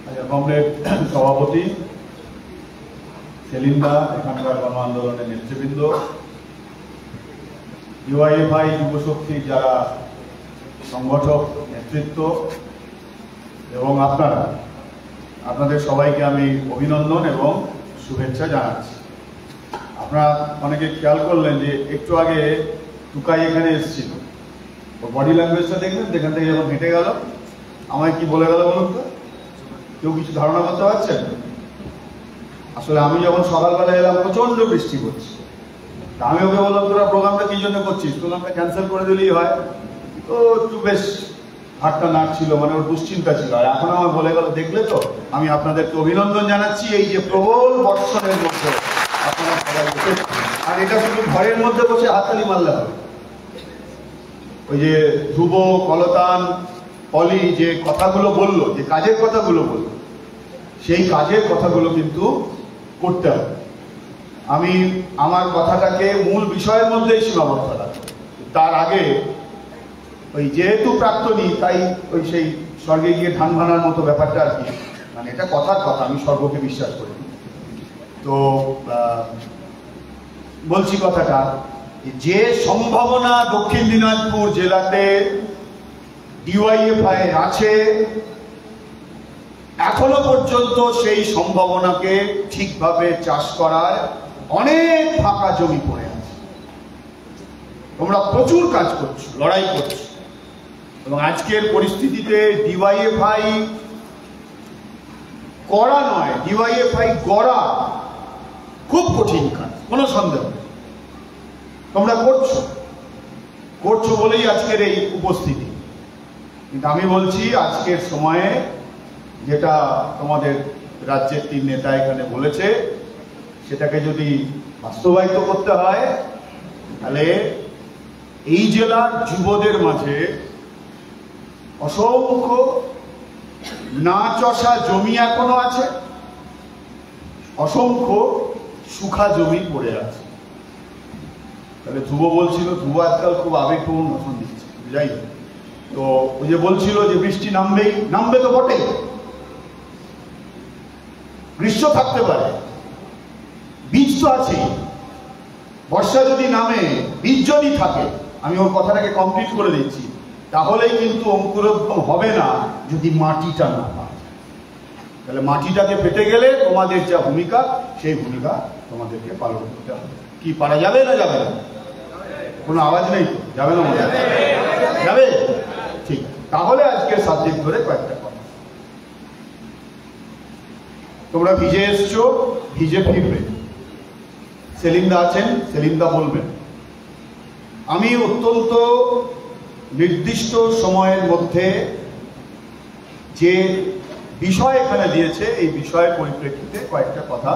Comrade সভাপতি সেলিন্দা, এখানকার গণ আন্দোলনের নেতৃবৃন্দ, ডিওয়াইএফআই যুবশক্তির যারা সংগঠক নেতৃত্ব এবং আপনাদের সবাইকে আমি অভিনন্দন এবং শুভেচ্ছা জানাচ্ছি। আপনারা অনেকে খেয়াল করলেন যে একটু আগে টুকাই এখানে এসেছিল, বডি ল্যাঙ্গুয়েজটা দেখলেন, যেখান থেকে যখন হেঁটে গেল আমায় কি বলে গেল বলুন তো? কেউ কিছু ধারণা করতে পারছেন? আসলে আমি যখন সকালবেলা এলাম প্রচন্ড বৃষ্টি পড়ছে, আমি ওকে বললাম তোরা প্রোগ্রামটা কি জন্য করছিস? প্রোগ্রামটা ক্যান্সেল করে দিলেই হয়। তো একটু বেশ হাতটা নাড়ছিল, মানে ওর দুশ্চিন্তা ছিল। আর এখন আমার বলে গেল, দেখলে তো? আমি আপনাদেরকে অভিনন্দন জানাচ্ছি এই যে প্রবল বর্ষণের মধ্যে আপনারা সবাই বসে, আর এটা শুধু ঘরের মধ্যে বসে হাততালি মারলে হবে। ওই যে ধ্রুব, কলতান, পলি যে কথাগুলো বললো, যে কাজের কথাগুলো বললো, সেই কাজের কথাগুলো কিন্তু করতে হবে। আমি আমার কথাটাকে মূল বিষয়ের মধ্যেই সীমাবদ্ধ রাখবো। তার আগে ওই যেহেতু প্রাক্তনী, তাই ওই সেই স্বর্গে গিয়ে ধান ভানার মতো ব্যাপারটা আর কি, মানে এটা কথার কথা, আমি স্বর্গকে বিশ্বাস করি। তো বলছি কথাটা, যে সম্ভাবনা দক্ষিণ দিনাজপুর জেলাতে ডিওয়াইএফআই আছে, এখনো পর্যন্ত সেই সম্ভাবনাকে ঠিকভাবে চাষ করার অনেক ফাঁকা জমি পড়ে আছে। তোমরা প্রচুর কাজ করছো, লড়াই করছো, এবং আজকের পরিস্থিতিতে ডিওয়াইএফআই করা নয়, ডিওয়াইএফআই গড়া খুব কঠিন কাজ, কোনো সন্দেহ নেই। তোমরা করছো বলেই আজকের এই উপস্থিতি। কিন্তু আমি বলছি, আজকের সময়ে যেটা তোমাদের রাজ্যের 3 নেতা এখানে বলেছে, সেটাকে যদি বাস্তবায়িত করতে হয়, তাহলে এই জেলার যুবদের মাঝে অসংখ্য না চষা জমি এখনো আছে, অসংখ্য শুখা জমি পড়ে আছে। তাহলে ধ্রুব বলছিল, ধ্রুব আজকাল খুব আবেগপূর্ণ ভাষণ দিচ্ছে, যাই হোক। তো ওই যে বলছিল যে বৃষ্টি নামবে তো বটেই, গ্রীষ্ম থাকতে পারে, বীজ তো আছেই। বর্ষা যদি নামে, বীজ যদি থাকে, আমি ওর কথাটাকে কমপ্লিট করে দিচ্ছি, তাহলেই কিন্তু অঙ্কুরোদ্গম হবে না যদি মাটিটা না পায়। তাহলে মাটিটাকে পেতে গেলে তোমাদের যা ভূমিকা, সেই ভূমিকা তোমাদেরকে পালন করতে হবে। কি পারা যাবে না যাবে না? কোনো আওয়াজ নেই তো? যাবে না? যাবে? ঠিক। তাহলে আজকের সাবজেক্ট ধরে কয়েকটা কথা। তোমরা ভিজে এসছো, ভিজে ফিরবে। সেলিন্দা আছেন, সেলিন্দা বলবেন। আমি অত্যন্ত নির্দিষ্ট সময়ের মধ্যে যে বিষয় এখানে দিয়েছে, এই বিষয়ের পরিপ্রেক্ষিতে কয়েকটা কথা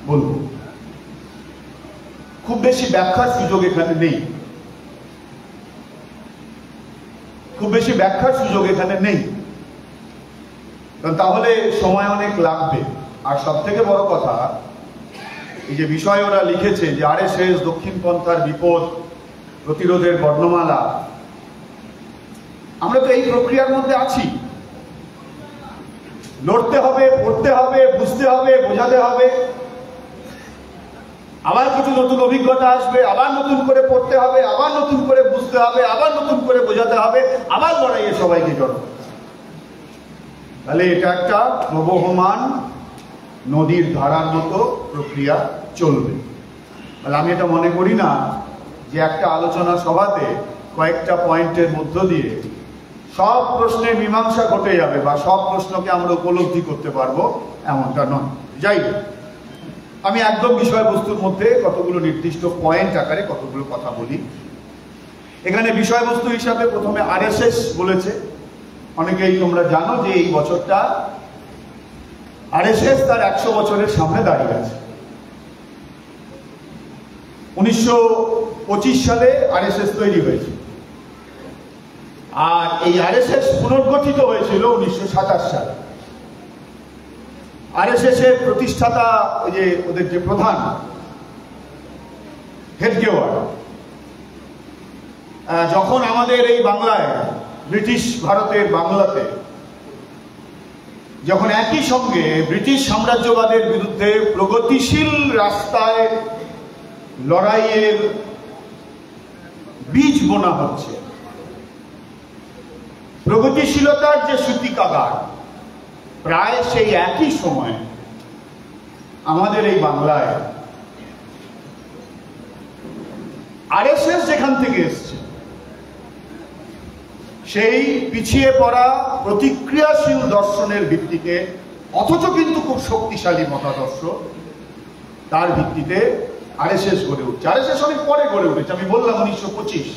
বলবো। খুব বেশি ব্যাখ্যার সুযোগ এখানে নেই, কারণ তাহলে সময় অনেক লাগবে। আর সব থেকে বড় কথা, এই যে বিষয় ওরা লিখেছে যে আরএসএস দক্ষিণপন্থার বিপদ প্রতিরোধের বর্ণমালা, আমরা তো এই প্রক্রিয়ার মধ্যে আছি। লড়তে হবে, পড়তে হবে, বুঝতে হবে, বোঝাতে হবে, আবার কিছু নতুন অভিজ্ঞতা আসবে, আবার নতুন করে পড়তে হবে, আবার নতুন করে বুঝতে হবে, আবার নতুন করে বোঝাতে হবে, আবার লড়াইয়ে সবাইকে জড়ো। তাহলে এটা একটা প্রবহমান নদীর ধারার মতো প্রক্রিয়া চলবে। তাহলে আমি এটা মনে করি না যে একটা আলোচনা সভাতে কয়েকটা পয়েন্টের মধ্য দিয়ে সব প্রশ্নের মীমাংসা ঘটে যাবে বা সব প্রশ্নকে আমরা উপলব্ধি করতে পারবো, এমনটা নয়। যাই হোক, আমি একদম বিষয়বস্তুর মধ্যে কতগুলো নির্দিষ্ট পয়েন্ট আকারে কতগুলো কথা বলি। এখানে বিষয়বস্তু হিসাবে প্রথমে আরএসএস বলেছে। অনেকেই তোমরা জানো যে এই বছরটা আরএসএস তার 100 বছরের সামনে দাঁড়িয়ে আছে। 1925 সালে আরএসএস তৈরি হয়েছে, আর এই আরএসএস পুনর্গঠিত হয়েছিল 1927 সালে। আরএসএস এর প্রতিষ্ঠাতা, ওই যে ওদের যে প্রধান হেডগেওয়ার, যখন আমাদের এই বাংলায়, ব্রিটিশ ভারতের বাংলাতে যখন একই সঙ্গে ব্রিটিশ সাম্রাজ্যবাদের বিরুদ্ধে প্রগতিশীল রাস্তায় লড়াইয়ের বীজ বোনা হচ্ছে, প্রগতিশীলতার যে সূতিকাগার, প্রায় সেই একই সময়ে আমাদের এই বাংলায় আরএসএস যেখান থেকে এসছে, সেই পিছিয়ে পড়া প্রতিক্রিয়াশীল দর্শনের ভিত্তিতে, অথচ কিন্তু খুব শক্তিশালী মতাদর্শ, তার ভিত্তিতে আরএসএস গড়ে উঠছে। আরএসএস অনেক পরে গড়ে উঠেছে, আমি বললাম 1925।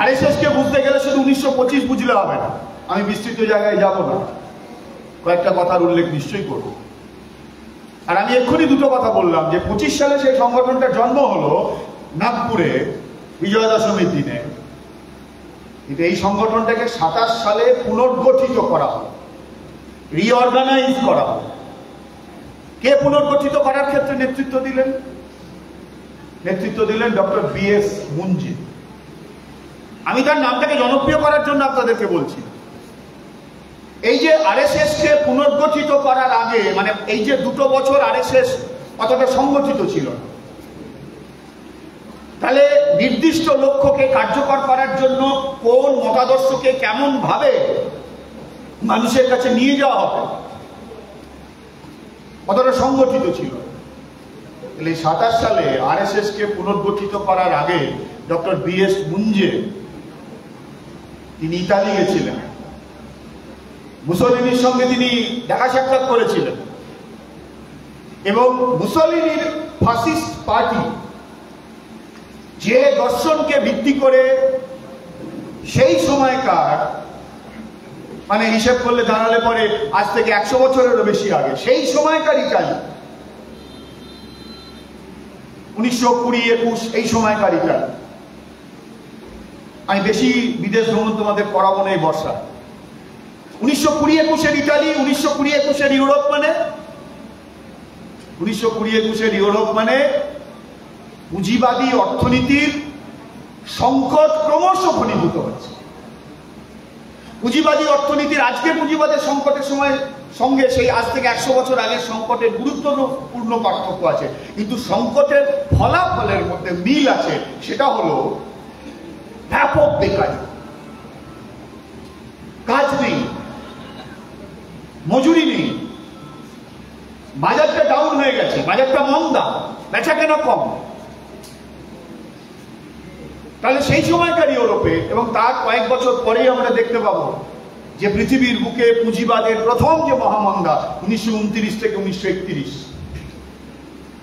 আরএসএস কে বুঝতে গেলে শুধু 1925 বুঝলে হবে না, আমি বিস্তৃত জায়গায় যাব না, কয়েকটা কথার উল্লেখ নিশ্চয়ই করব। আর আমি এক্ষুনি দুটো কথা বললাম যে 25 সালে সেই সংগঠনটার জন্ম হলো নাগপুরে বিজয়া দশমীর দিনে, কিন্তু এই সংগঠনটাকে 27 সালে পুনর্গঠিত করা হলো, রিঅর্গানাইজ করা হলো। কে পুনর্গঠিত করার ক্ষেত্রে নেতৃত্ব দিলেন? নেতৃত্ব দিলেন ডক্টর বিএস মুঞ্জি। আমি তার নামটাকে জনপ্রিয় করার জন্য আপনাদেরকে বলছি। এই যে আরএসএস কে পুনর্গঠিত করার আগে, মানে এই যে 2 বছর আরএসএস অতটা সংগঠিত ছিল না, তাহলে নির্দিষ্ট লক্ষ্যকে কার্যকর করার জন্য কোন মতাদর্শকে কেমন ভাবে মানুষের কাছে নিয়ে যাওয়া হবে, অতটা সংগঠিত ছিল। তাহলে 27 সালে আরএসএস কে পুনর্গঠিত করার আগে ডক্টর বিএস মুঞ্জে তিনি ইতালি গেছিলেন, মুসোলিনির সঙ্গে তিনি দেখা সাক্ষাৎ করেছিলেন, এবং মুসোলিনির ফাসিস্ট পার্টি যে দর্শনকে ভিত্তি করে সেই সময়কার, মানে হিসেব করলে জানালে পরে আজ থেকে 100 বছরেরও বেশি আগে, সেই সময়কার ইতালি, 1920-21 এই সময়কার ইতালি। আমি বেশি বিদেশ ভ্রমণ তোমাদের করাবো না এই বর্ষা। 1920-21 ইতালি, 1920-21 ইউরোপ, মানে 1920-21 ইউরোপ মানে পুঁজিবাদী অর্থনীতির সংকট ক্রমশ ঘনীভূত হচ্ছে। পুঁজিবাদী অর্থনীতির আজকের পুঁজিবাদের সংকটের সময় সঙ্গে সেই আজ থেকে 100 বছর আগের সংকটের গুরুত্বপূর্ণ পার্থক্য আছে, কিন্তু সংকটের ফলাফলের মধ্যে মিল আছে। সেটা হলো ব্যাপক বেকারি, কাজ নেই, মজুরি নেই, বাজারটা ডাউন হয়ে গেছে, বাজারটা মন্দা, বেচা কেনা কম। তাহলে সেই সময়কার ইউরোপে, এবং তার কয়েক বছর পরেই আমরা দেখতে পাবো যে পৃথিবীর বুকে পুঁজিবাদের প্রথম যে মহামন্দা 1929 থেকে 1931।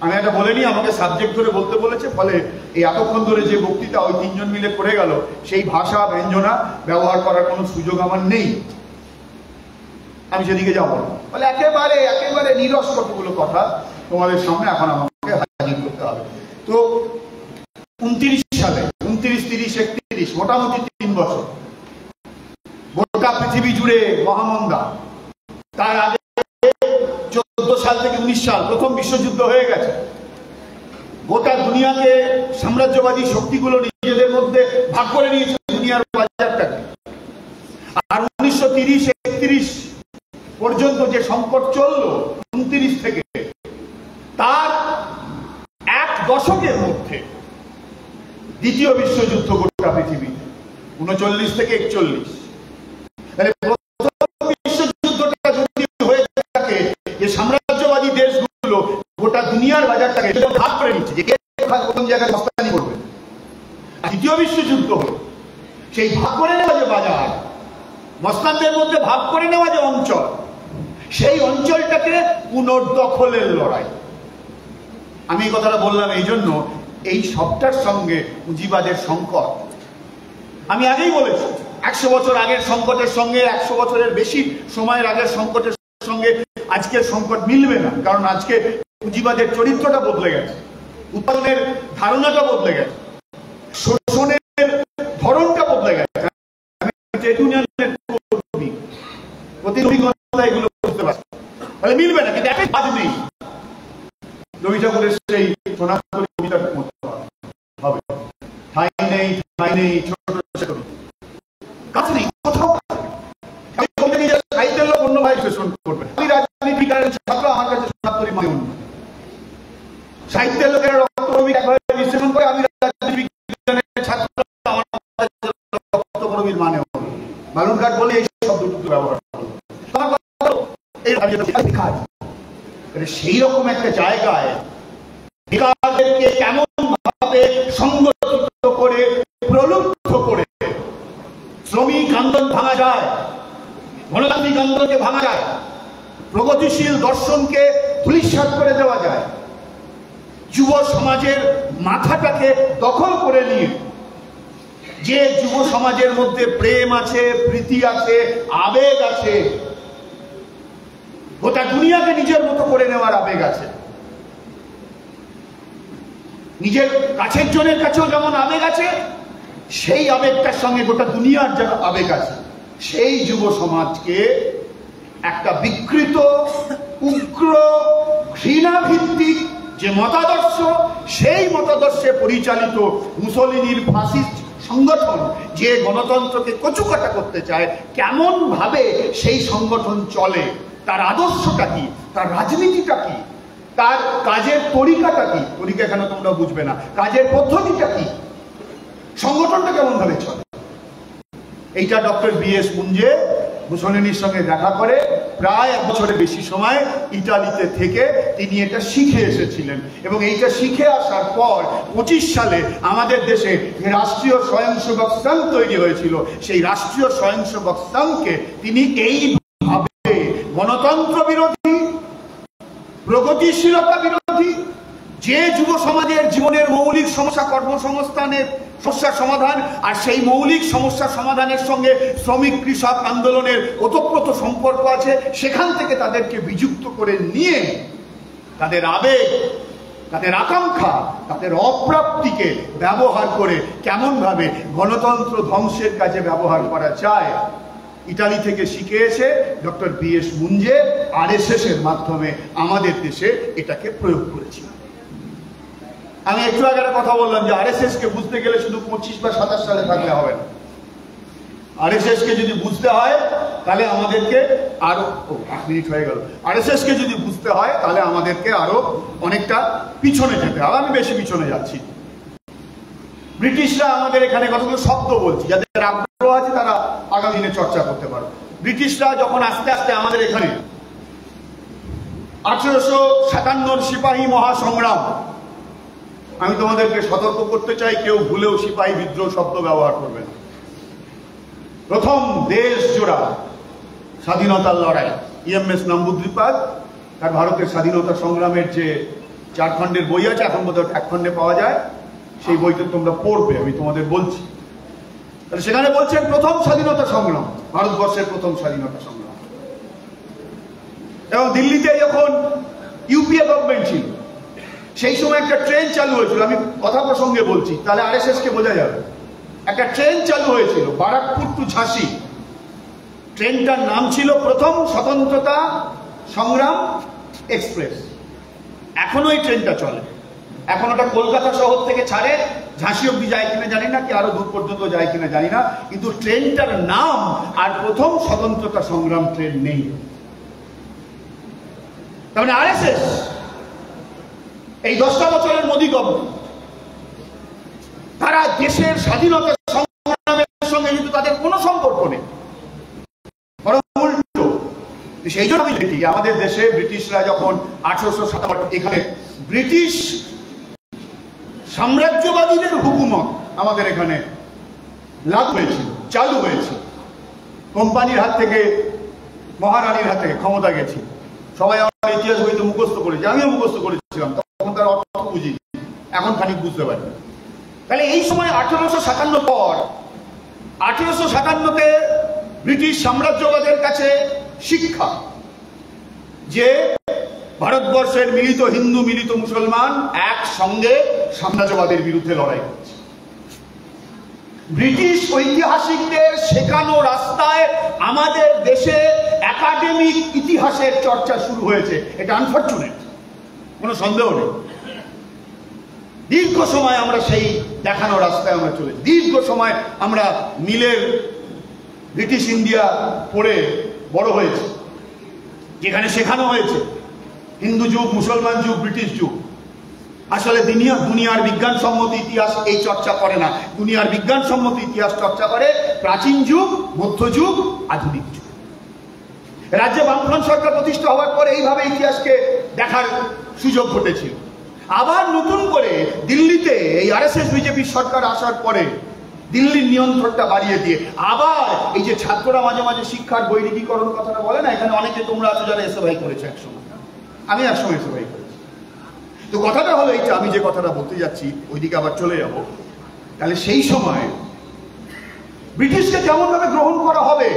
আমি এটা বলিনি, আমাকে সাবজেক্ট ধরে বলতে বলেছে, ফলে এই এতক্ষণ ধরে যে বক্তৃতা ওই 3 জন মিলে করে গেল, সেই ভাষা ব্যঞ্জনা ব্যবহার করার কোনো সুযোগ আমার নেই, আমি সেদিকে যাবো না। ফলে একেবারে একেবারে নিরস কতগুলো কথা তোমাদের সামনে এখন আমাকে হাজির করতে হবে। তো 29 সালে 29, 30, 31 মোটামুটি 3 বছর গোটা পৃথিবী জুড়ে মহামন্দা। তার আগে 14 সাল থেকে 19 সাল প্রথম বিশ্বযুদ্ধ হয়ে গেছে। গোটা দুনিয়াকে সাম্রাজ্যবাদী শক্তিগুলো নিজেদের মধ্যে ভাগ করে নিয়েছে দুনিয়ার বাজারটাকে। আর 1930-31 পর্যন্ত যে সংকট চললো 29 থেকে, তার 1 দশকের মধ্যে দ্বিতীয় বিশ্বযুদ্ধ গোটা পৃথিবীতে 39 থেকে 41। তাহলে প্রথম বিশ্বযুদ্ধটা যদি হয়ে থাকে, যে সাম্রাজ্যবাদী দেশগুলো গোটা দুনিয়ার বাজারটাকে ভাগ করে নিচ্ছে, যে কে কোন জায়গায় রপ্তানি করবে। দ্বিতীয় বিশ্বযুদ্ধ হলো সেই ভাগ করে নেওয়া যে বাজার, মস্তানদের মধ্যে ভাগ করে নেওয়া যে অঞ্চল, সেই অঞ্চলটাকে পুনর্দখলের লড়াই। আমি এই কথাটা বললাম এই জন্য, এই সবটার সঙ্গে পুঁজিবাদের সংকট। আমি আগেই বলেছি 100 বছর আগের সংকটের সঙ্গে 100 বছরের বেশি সময়ের আগের সংকটের সঙ্গে আজকের সংকট মিলবে না, কারণ আজকে পুঁজিবাদের চরিত্রটা বদলে গেছে, উৎপাদনের ধারণাটা বদলে গেছে, শোষণের ধরনটা বদলে গেছে। আমি ট্রেড ইউনিয়নের প্রতিনিধিত্ব এগুলো বুঝতে পারছি, তাহলে মিলবে না, কিন্তু একই কাজ নেই। রবি ঠাকুরের সেই সোনার কবিতার মতো হবে, ঠাই নেই ঠাই নেই, ছোট ছোট কাজ নেই, কোথাও সাহিত্যের অন্যভাবে শোষণ করবে। আমি রাজনীতিকারের ছাত্র, আমার কাছে সনাতনী মানে অন্য। সাহিত্যের লোকেরা রক্তকর্মী একভাবে বিশ্লেষণ করে, আমি রাজনীতিবিজ্ঞানের ছাত্র, আমার কাছে রক্তকর্মীর মানে অন্য। বালুরঘাট বলে এই শব্দটুকু ব্যবহার করবো। সেই রকম একটা জায়গায় বেকারদেরকে কেমন ভাবে সংগঠিত করে, প্রলুব্ধ করে শ্রমিক আন্দোলন ভাঙা যায়, গণতান্ত্রিক আন্দোলনকে ভাঙা যায়, প্রগতিশীল দর্শনকে ধূলিসাৎ করে দেওয়া যায়, যুব সমাজের মাথাটাকে দখল করে নিয়ে, যে যুব সমাজের মধ্যে প্রেম আছে, প্রীতি আছে, আবেগ আছে, গোটা দুনিয়াকে নিজের মতো করে নেওয়ার আবেগ আছে, নিজের কাছের জনের কাছেও যেমন আবেগ আছে, সেই আবেগটার সঙ্গে গোটা দুনিয়ার যেন আবেগ আছে, সেই যুব সমাজকে একটা বিকৃত, উগ্র, ঘৃণাভিত্তিক যে মতাদর্শ, সেই মতাদর্শে পরিচালিত মুসলিনীর ফাসিস্ট সংগঠন যে গণতন্ত্রকে কচুকাটা করতে চায়, কেমন ভাবে সেই সংগঠন চলে, তার আদর্শটা কি, তার রাজনীতিটা কি, তার কাজের তরিকাটা কি, তরিকা এখানে তোমরা বুঝবে না, কাজের পদ্ধতিটা কি, সংগঠনটা কেমন ভাবে চলে, এইটা ডক্টর বি.এস. মুঞ্জে মুসলিনীর সঙ্গে দেখা করে প্রায় 1 বছরের বেশি সময় ইটালিতে থেকে তিনি এটা শিখে এসেছিলেন। এবং এইটা শিখে আসার পর 25 সালে আমাদের দেশে রাষ্ট্রীয় স্বয়ংসেবক সংঘ তৈরি হয়েছিল, সেই রাষ্ট্রীয় স্বয়ংসেবক সংঘকে তিনি এইভাবে গণতন্ত্র বিরোধী, প্রগতিশীলতা বিরোধী, যে যুব সমাজের জীবনের মৌলিক সমস্যা কর্মসংস্থানের সমস্যার সমাধান, আর সেই মৌলিক সমস্যার সমাধানের সঙ্গে শ্রমিক কৃষক আন্দোলনের ওতপ্রোত সম্পর্ক আছে, সেখান থেকে তাদেরকে বিযুক্ত করে নিয়ে তাদের আবেগ, তাদের আকাঙ্ক্ষা, তাদের অপ্রাপ্তিকে ব্যবহার করে কেমন ভাবে গণতন্ত্র ধ্বংসের কাজে ব্যবহার করা যায়, ইতালি থেকে শিখে এসে ডক্টর বি.এস. মুঞ্জে আরএসএস এর মাধ্যমে আমাদের দেশে এটাকে প্রয়োগ করেছিল। আমি একটু আগে কথা বললাম যে আরএসএস কে বুঝতে গেলে শুধু 25 বা 27 সালে থাকলে হবে না। আরএসএস কে যদি বুঝতে হয় তাহলে আমাদেরকে আরো 1 মিনিট হয়ে গেল। আরএসএস কে যদি বুঝতে হয় তাহলে আমাদেরকে আরো অনেকটা পিছনে যেতে হবে। আমি বেশি পিছনে যাচ্ছি। ব্রিটিশরা আমাদের এখানে কতগুলো শব্দ বলছি, যাদের আগ্রহ আছে তারা আগামী দিনে চর্চা করতে পারো। ব্রিটিশরা যখন আস্তে আস্তে আমাদের এখানে 1857 সিপাহী মহাসংগ্রাম, আমি তোমাদেরকে সতর্ক করতে চাই, কেউ ভুলেও সিপাহী বিদ্রোহ শব্দ ব্যবহার করবে না। প্রথম দেশ জোড়া স্বাধীনতার লড়াই, ইএমএস নম্বুদ্রিপাদ তার ভারতের স্বাধীনতা সংগ্রামের যে 4 খণ্ডের বই আছে, এখন বোধহয় 1 খণ্ডে পাওয়া যায়, সেই বইতে তোমরা পড়বে, আমি তোমাদের বলছি। তাহলে সেখানে বলছেন প্রথম স্বাধীনতা সংগ্রাম, ভারতবর্ষের প্রথম স্বাধীনতা সংগ্রাম। এবং দিল্লিতে যখন ইউপিএ গভর্নমেন্ট ছিল, সেই সময় একটা ট্রেন চালু হয়েছিল, আমি কথা প্রসঙ্গে বলছি তাহলে আরএসএস কে বোঝা যাবে। একটা ট্রেন চালু হয়েছিল বারাকপুর টু ঝাঁসি, ট্রেনটার নাম ছিল প্রথম স্বতন্ত্রতা সংগ্রাম এক্সপ্রেস। এখনো এই ট্রেনটা চলে, এখন ওটা কলকাতা শহর থেকে ছাড়ে, ঝাঁসি অব্দি যায় কিনা জানি না, কি আরো দূর পর্যন্ত যায় কিনা জানি না, কিন্তু ট্রেনটার নাম আর প্রথম স্বতন্ত্রতা সংগ্রাম ট্রেন নেই। তার মানে আরএসএস এই 10টা বছরের মোদী গভর্নমেন্ট, তারা দেশের স্বাধীনতা সংগ্রামের সঙ্গে কিন্তু তাদের কোনো সম্পর্ক নেই, বরং উল্টো। সেই জন্য আমি দেখি আমাদের দেশে ব্রিটিশরা যখন 1857 এখানে ব্রিটিশ সাম্রাজ্যবাদীদের হুকুমত আমাদের এখানে লাগু হয়েছিল, চালু হয়েছিল, কোম্পানির হাত থেকে, মহারানীর হাত থেকে ক্ষমতা গেছিল। সবাই আমার ইতিহাস বইতে মুখস্থ করেছে, আমিও মুখস্থ করেছিলাম, তখন তার অর্থ বুঝি, এখন খানিক বুঝতে পারি। তাহলে এই সময় 1857 পর 1857-তে ব্রিটিশ সাম্রাজ্যবাদের কাছে শিক্ষা যে ভারতবর্ষের মিলিত হিন্দু, মিলিত মুসলমান একসঙ্গে সাম্রাজ্যবাদের বিরুদ্ধে লড়াই করছে। ব্রিটিশ ঐতিহাসিকদের শেখানো রাস্তায় আমাদের দেশে একাডেমিক ইতিহাসের চর্চা শুরু হয়েছে, এটা আনফরচুনেট, কোনো সন্দেহ নেই। দীর্ঘ সময় আমরা সেই দেখানো রাস্তায় আমরা চলেছি, দীর্ঘ সময় আমরা মিলের ব্রিটিশ ইন্ডিয়া পড়ে বড় হয়েছি, যেখানে শেখানো হয়েছে হিন্দু যুগ, মুসলমান যুগ, ব্রিটিশ যুগ। আসলে দুনিয়ার বিজ্ঞানসম্মত ইতিহাস এই চর্চা করে না। দুনিয়ার বিজ্ঞানসম্মত ইতিহাস চর্চা করে প্রাচীন যুগ, মধ্যযুগ, আধুনিক যুগ। রাজ্যে বামফ্রন্ট সরকার প্রতিষ্ঠা হওয়ার পরে এইভাবে ইতিহাসকে দেখার সুযোগ ঘটেছিল। আবার নতুন করে দিল্লিতে এই আরএসএস বিজেপির সরকার আসার পরে দিল্লির নিয়ন্ত্রণটা বাড়িয়ে দিয়ে আবার এই যে ছাত্ররা মাঝে মাঝে শিক্ষার বৈদিকীকরণ কথাটা বলে না, এখানে অনেকে তোমরা আছো যারা এসএফআই করেছো একসময়, আমি একসময় এসএফআই করেছি। তো কথাটা হলো এইটা, আমি যে কথাটা বলতে যাচ্ছি ওইদিকে আবার চলে যাব। তাহলে সেই সময় ব্রিটিশকে কেমন ভাবে গ্রহণ করা হবে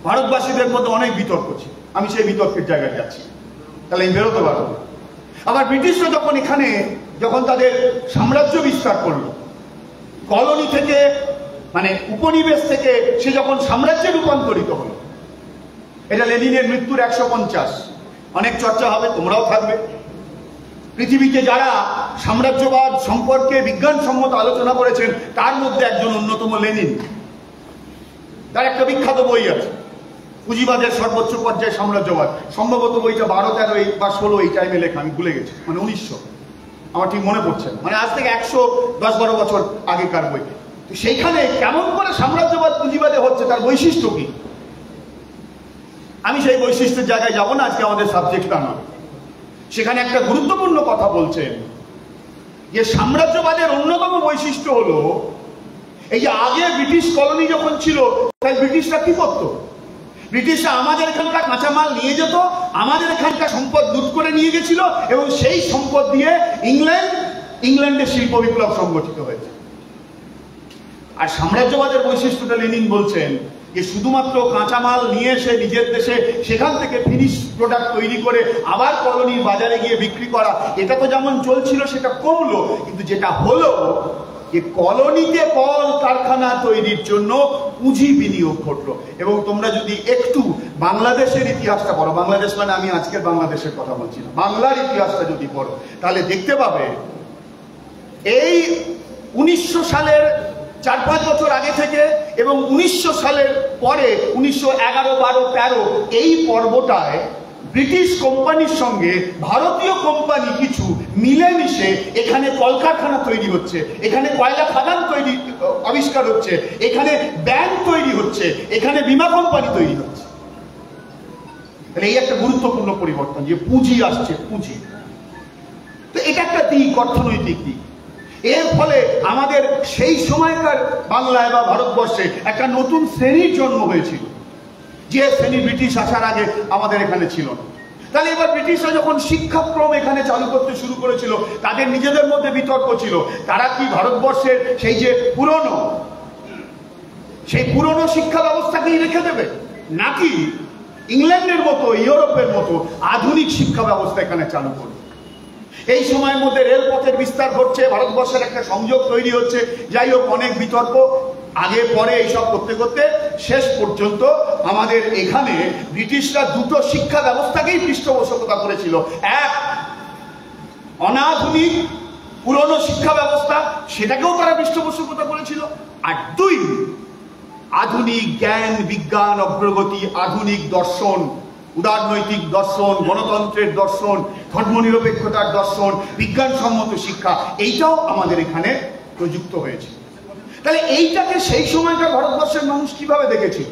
ভারতবাসীদের মধ্যে অনেক বিতর্ক ছিল। আমি সেই বিতর্কের জায়গায় যাচ্ছি, তাহলে আমি বেরোতে পারবো। আবার ব্রিটিশরা যখন তাদের সাম্রাজ্য বিস্তার করলো, কলোনি থেকে মানে উপনিবেশ থেকে সে যখন সাম্রাজ্যে রূপান্তরিত হলো, এটা লেনিনের মৃত্যুর 150, অনেক চর্চা হবে, তোমরাও থাকবে। পৃথিবীতে যারা সাম্রাজ্যবাদ সম্পর্কে বিজ্ঞানসম্মত আলোচনা করেছেন তার মধ্যে একজন অন্যতম লেনিন। তার একটা বিখ্যাত বই আছে, পুঁজিবাদের সর্বোচ্চ পর্যায়ে সাম্রাজ্যবাদ। সম্ভবত বইটা 12, 13 বা 16 এই টাইমে লেখা, আমি ভুলে গেছি, মানে 1900, আমার ঠিক মনে পড়ছে না, মানে আজ থেকে 110-12 বছর আগেকার বই। তো সেইখানে কেমন করে সাম্রাজ্যবাদ পুঁজিবাদে হচ্ছে, তার বৈশিষ্ট্য কি, আমি সেই বৈশিষ্ট্যের জায়গায় যাব না, আজকে আমাদের সাবজেক্টটা না। সেখানে একটা গুরুত্বপূর্ণ কথা বলছেন যে সাম্রাজ্যবাদের অন্যতম বৈশিষ্ট্য হলো এই যে আগে ব্রিটিশ কলোনি যখন ছিল, তাই ব্রিটিশরা কি করতো, ব্রিটিশরা আমাদের এখানকার কাঁচামাল নিয়ে যেত, আমাদের এখানকার সম্পদ লুট করে নিয়ে গেছিল, এবং সেই সম্পদ দিয়ে ইংল্যান্ডে শিল্প বিপ্লব সংগঠিত হয়েছে। আর সাম্রাজ্যবাদের বৈশিষ্ট্যটা লেনিন বলছেন যে শুধুমাত্র কাঁচামাল নিয়ে এসে নিজের দেশে সেখান থেকে ফিনিশ প্রোডাক্ট তৈরি করে আবার কলোনির বাজারে গিয়ে বিক্রি করা, এটা তো যেমন চলছিল সেটা কমলো, কিন্তু যেটা হলো যে কলোনিতে কল কারখানা তৈরির জন্য পুঁজি বিনিয়োগ ঘটলো। এবং তোমরা যদি একটু বাংলাদেশের ইতিহাসটা পড়ো, বাংলাদেশ মানে আমি আজকের বাংলাদেশের কথা বলছি না, বাংলার ইতিহাসটা যদি পড়ো, তাহলে দেখতে পাবে এই 1900 সালের 4-5 বছর আগে থেকে এবং 1900 সালের পরে 1911, 12, 13 এই পর্বটায় ব্রিটিশ কোম্পানির সঙ্গে ভারতীয় কোম্পানি কিছু মিলেমিশে এখানে কলকারখানা তৈরি হচ্ছে, এখানে কয়লা খাদান তৈরি আবিষ্কার হচ্ছে, এখানে ব্যাংক তৈরি হচ্ছে, এখানে বীমা কোম্পানি তৈরি হচ্ছে। তাহলে এই একটা গুরুত্বপূর্ণ পরিবর্তন যে পুঁজি আসছে, পুঁজি। তো এটা একটা দিক, অর্থনৈতিক দিক। এর ফলে আমাদের সেই সময়কার বাংলায় বা ভারতবর্ষে একটা নতুন শ্রেণীর জন্ম হয়েছিল, যে শ্রেণী ব্রিটিশ আসার আগে আমাদের এখানে ছিল না। তাহলে এবার ব্রিটিশরা যখন শিক্ষাক্রম এখানে চালু করতে শুরু করেছিল, তাদের নিজেদের মধ্যে বিতর্ক ছিল, তারা কি ভারতবর্ষের সেই যে পুরনো শিক্ষা ব্যবস্থাকেই রেখে দেবে, নাকি ইংল্যান্ডের মতো, ইউরোপের মতো আধুনিক শিক্ষা ব্যবস্থা এখানে চালু করবে। এই সময়ের মধ্যে রেলপথের বিস্তার ঘটছে, ভারতবর্ষের একটা সংযোগ তৈরি হচ্ছে। যাই হোক, অনেক বিতর্ক আগে পরে এইসব করতে করতে শেষ পর্যন্ত আমাদের এখানে ব্রিটিশরা দুটো শিক্ষা ব্যবস্থাকেই পৃষ্ঠপোষকতা করেছিল। এক, অনাধুনিক পুরনো শিক্ষা ব্যবস্থা, সেটাকেও তারা পৃষ্ঠপোষকতা করেছিল। আর দুই, আধুনিক জ্ঞান বিজ্ঞান অগ্রগতি, আধুনিক দর্শন, উদারনৈতিক দর্শন, গণতন্ত্রের দর্শন, ধর্মনিরপেক্ষতার দর্শন, বিজ্ঞানসম্মত শিক্ষা, এইটাও আমাদের এখানে প্রযুক্ত হয়েছে। তাহলে এইটাকে সেই সময়কার ভারতবর্ষের মানুষ কিভাবে দেখেছিল?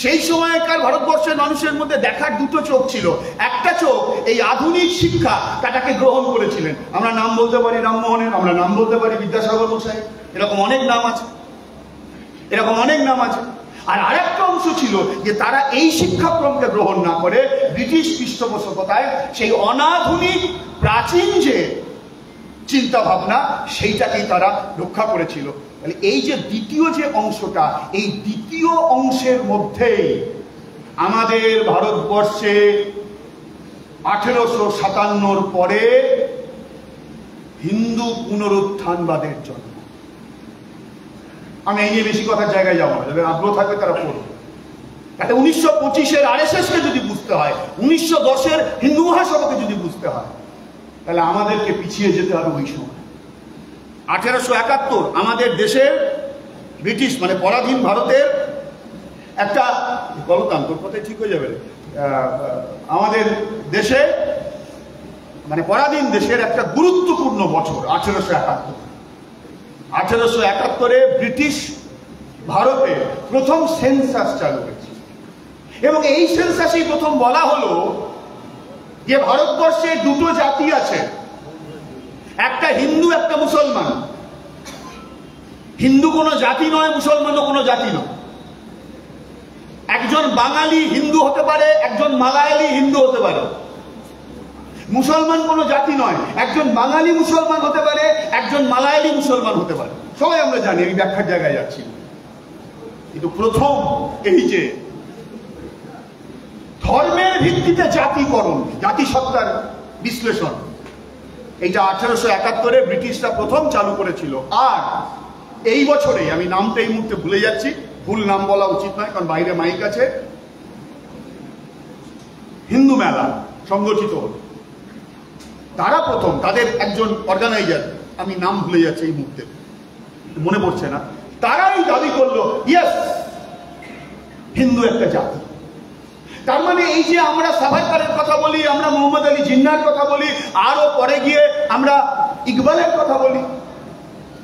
সেই সময়কার ভারতবর্ষের মানুষের মধ্যে দেখার দুটো চোখ ছিল। একটা চোখ এই আধুনিক শিক্ষা, তাটাকে গ্রহণ করেছিলেন। আমরা নাম বলতে পারি রামমোহনের, আমরা নাম বলতে পারি বিদ্যাসাগর মশাই, এরকম অনেক নাম আছে, এরকম অনেক নাম আছে। আর আরেকটা অংশ ছিল যে তারা এই শিক্ষাক্রমকে গ্রহণ না করে ব্রিটিশ পৃষ্ঠপোষকতায় সেই অনাধুনিক প্রাচীন যে চিন্তা ভাবনা, সেইটাকেই তারা রক্ষা করেছিল। তাহলে এই যে দ্বিতীয় যে অংশটা, এই দ্বিতীয় অংশের মধ্যেই আমাদের ভারতবর্ষে 1857 পরে হিন্দু পুনরুত্থানবাদের জন্ম। আমি এই নিয়ে বেশি কথার জায়গায় যাবো না, যাদের আগ্রহ থাকবে তারা পড়বে। তাতে 1925-এর আরএসএসকে যদি বুঝতে হয়, 1910-এর হিন্দু মহাসভাকে যদি বুঝতে হয়, তাহলে আমাদেরকে পিছিয়ে যেতে হবে ওই সময়। 1871 আমাদের দেশের ব্রিটিশ মানে পরাধীন ভারতের একটা গণতন্ত্র, কথাই ঠিক হয়ে যাবে, আমাদের দেশে মানে পরাধীন দেশের একটা গুরুত্বপূর্ণ বছর 1871। 1871-এ ব্রিটিশ ভারতে প্রথম সেন্সাস চালু হয়েছে এবং এই সেন্সাসই প্রথম বলা হলো যে ভারতবর্ষে দুটো জাতি আছে, একটা হিন্দু একটা মুসলমান। হিন্দু কোনো জাতি নয়, মুসলমানও কোনো জাতি নয়। একজন বাঙালি হিন্দু হতে পারে, একজন মালায়ালি হিন্দু হতে পারে। মুসলমান কোনো জাতি নয়, একজন বাঙালি মুসলমান হতে পারে, একজন মালায়ালি মুসলমান হতে পারে। সবাই আমরা জানি, আমি ব্যাখ্যার জায়গায় যাচ্ছি। কিন্তু প্রথম এই যে ধর্মের ভিত্তিতে জাতিকরণ, জাতিসত্তার বিশ্লেষণ, এইটা 1871-এ ব্রিটিশরা প্রথম চালু করেছিল। আর এই বছরে, আমি নামটা এই মুহূর্তে ভুলে যাচ্ছি, ভুল নাম বলা উচিত নয় কারণ বাইরে মাইক আছে, হিন্দু মেলা সংগঠিত হল। তারা প্রথম, তাদের একজন অর্গানাইজার, আমি নাম ভুলে যাচ্ছি এই মুহূর্তে, মনে পড়ছে না, তারাই দাবি করলো ইয়েস হিন্দু একটা জাতি। তার মানে এই যে আমরা সাভারকারের কথা বলি, আমরা মোহাম্মদ আলী জিন্নার কথা বলি, আরো পরে গিয়ে আমরা ইকবালের কথা বলি,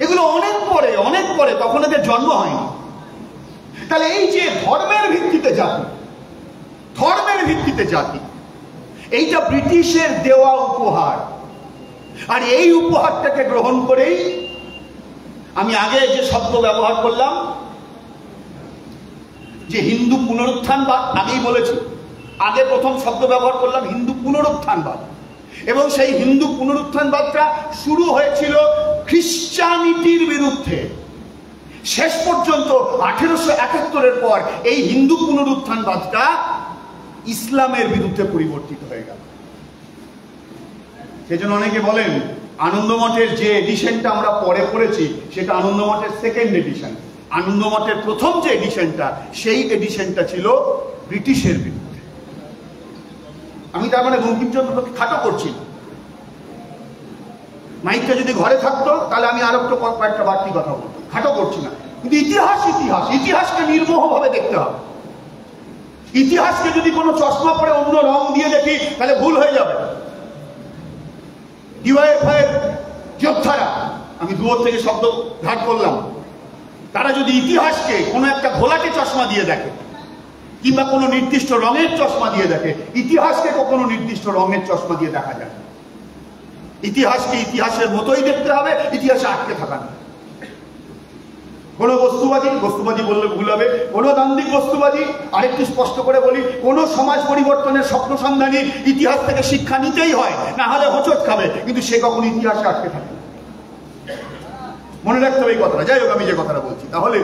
এগুলো অনেক পরে, তখন এদের জন্ম হয়নি। তাহলে এই যে ধর্মের ভিত্তিতে জাতি, ধর্মের ভিত্তিতে জাতি, এইটা ব্রিটিশের দেওয়া উপহার। আর এই উপহারটাকে গ্রহণ করেই আমি আগে যে শব্দ ব্যবহার করলাম যে হিন্দু পুনরুত্থানবাদ, আগেই বলেছি, আগে প্রথম শব্দ ব্যবহার করলাম হিন্দু পুনরুত্থানবাদ। এবং সেই হিন্দু পুনরুত্থানবাদটা শুরু হয়েছিল খ্রিস্টানিটির বিরুদ্ধে। শেষ পর্যন্ত 1871-এর পর এই হিন্দু পুনরুত্থানবাদটা ইসলামের বিরুদ্ধে পরিবর্তিত হয়ে গেল। সেজন্য অনেকে বলেন আনন্দমঠের যে এডিশনটা আমরা পরে পড়েছি সেটা আনন্দমঠের সেকেন্ড এডিশন। আনন্দমঠের প্রথম যে এডিশনটা, সেই এডিশনটা ছিল ব্রিটিশের বিরুদ্ধে। আমি তার মানে বঙ্কিমচন্দ্রকে খাটো করছি না। মাইকটা যদি ঘরে থাকতো তাহলে আমি আরো একটু কয়েকটা বাড়তি কথা বলতাম, খাটো করছি না। কিন্তু ইতিহাসকে নির্মোহভাবে দেখতে হবে। ইতিহাসকে যদি কোনো চশমা পরে অন্য রং দিয়ে দেখি তাহলে ভুল হয়ে যাবে। ডিওয়াইএফআইয়ের যোদ্ধারা, আমি দূর থেকে শব্দ ঘাট করলাম, তারা যদি ইতিহাসকে কোনো একটা ঘোলাটে চশমা দিয়ে দেখে কিংবা কোনো নির্দিষ্ট রঙের চশমা দিয়ে দেখে, ইতিহাসকে কখনো নির্দিষ্ট রঙের চশমা দিয়ে দেখা যায়। ইতিহাসকে ইতিহাসের মতোই দেখতে হবে, ইতিহাসে আটকে থাকা না। কোনো বস্তুবাদী বললে ভুল হবে, কোনো দান্দিক বস্তুবাদী, আরেকটু স্পষ্ট করে বলি, কোন সমাজ পরিবর্তনের স্বপ্ন সন্ধানী ইতিহাস থেকে শিক্ষা নিতেই হয়, না হলে হোঁচট খাবে, কিন্তু সে কখনো ইতিহাসে আটকে থাকে। মনে রাখতে হবে এই কথাটা। যাই হোক, আমি যে কথাটা বলছি, তাহলে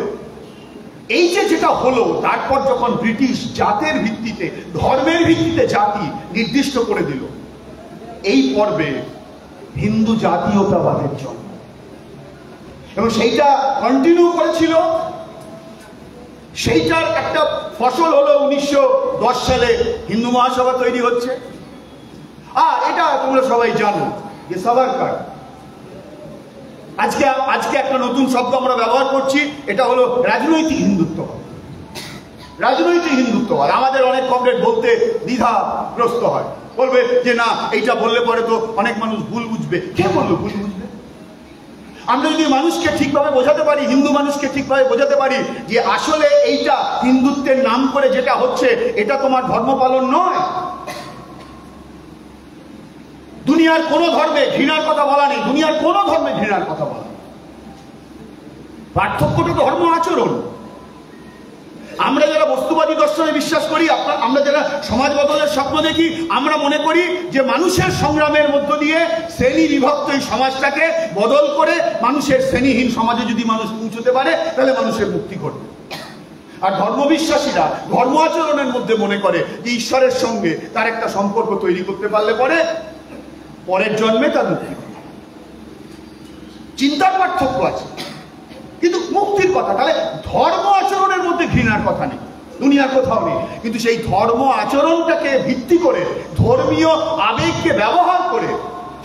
এই যে যেটা হলো, তারপর যখন ব্রিটিশ জাতের ভিত্তিতে, ধর্মের ভিত্তিতে জাতি নির্দিষ্ট করে দিল, এই পর্বে হিন্দু জাতীয়তাবাদের জন্য, এবং সেইটা কন্টিনিউ করেছিল। সেইটার একটা ফসল হলো 1910 সালে হিন্দু মহাসভা তৈরি হচ্ছে। আর এটা তোমরা সবাই জানো যে সাভারকার, আজকে একটা নতুন শব্দ আমরা ব্যবহার করছি, এটা হলো রাজনৈতিক হিন্দুত্ববাদ। রাজনৈতিক হিন্দুত্ববাদ আমাদের অনেক কমরেড বলতে দ্বিধাগ্রস্ত হয়, বলবে যে না, এইটা বললে পরে তো অনেক মানুষ ভুল বুঝবে। কে বললো ভুল বুঝবে? আমরা যদি মানুষকে ঠিকভাবে বোঝাতে পারি, হিন্দু মানুষকে ঠিকভাবে বোঝাতে পারি যে আসলে এইটা হিন্দুত্বের নাম করে যেটা হচ্ছে, এটা তোমার ধর্ম পালন নয়। দুনিয়ার কোন ধর্মে ঘৃণার কথা বলা নেই, দুনিয়ার কোন ধর্মে ঘৃণার কথা বলা নেই। পার্থক্যটা ধর্ম আচরণ। আমরা যারা বস্তুবাদী দর্শনে বিশ্বাস করি, আমরা যারা সমাজ বদলের স্বপ্ন দেখি, আমরা মনে করি যে মানুষের সংগ্রামের মধ্য দিয়ে শ্রেণী বিভক্ত এই সমাজটাকে বদল করে মানুষের শ্রেণীহীন সমাজে যদি মানুষ পৌঁছতে পারে তাহলে মানুষের মুক্তি ঘটবে। আর ধর্মবিশ্বাসীরা ধর্ম আচরণের মধ্যে মনে করে যে ঈশ্বরের সঙ্গে তার একটা সম্পর্ক তৈরি করতে পারলে পরের জন্মে তার মুক্তি হবে। চিন্তার পার্থক্য আছে, কিন্তু মুক্তির কথা। তাহলে ধর্ম আচরণের মধ্যে ঘৃণার কথা নেই, দুনিয়ার কোথাও নেই। কিন্তু সেই ধর্ম আচরণটাকে ভিত্তি করে, ধর্মীয় আবেগকে ব্যবহার করে,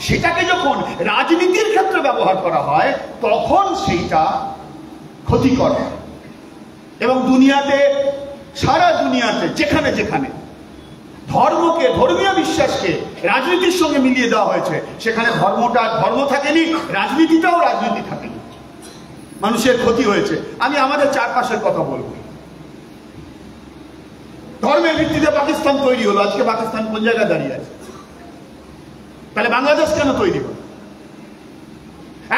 সেটাকে যখন রাজনীতির ক্ষেত্রে ব্যবহার করা হয়, তখন সেইটা ক্ষতিকর হয়। এবং দুনিয়াতে, সারা দুনিয়াতে যেখানে যেখানে ধর্মীয় বিশ্বাসকে রাজনীতির সঙ্গে মিলিয়ে দেওয়া হয়েছে, সেখানে ধর্মটা ধর্ম থাকেনি, রাজনীতিটাও রাজনীতি থাকেনি, মানুষের ক্ষতি হয়েছে। আমি আমাদের চারপাশের কথা বলবো। ধর্মের ভিত্তিতে পাকিস্তান তৈরি হলো, আজকে পাকিস্তান কোন জায়গায় দাঁড়িয়ে আছে? তাহলে বাংলাদেশ কেন তৈরি হলো?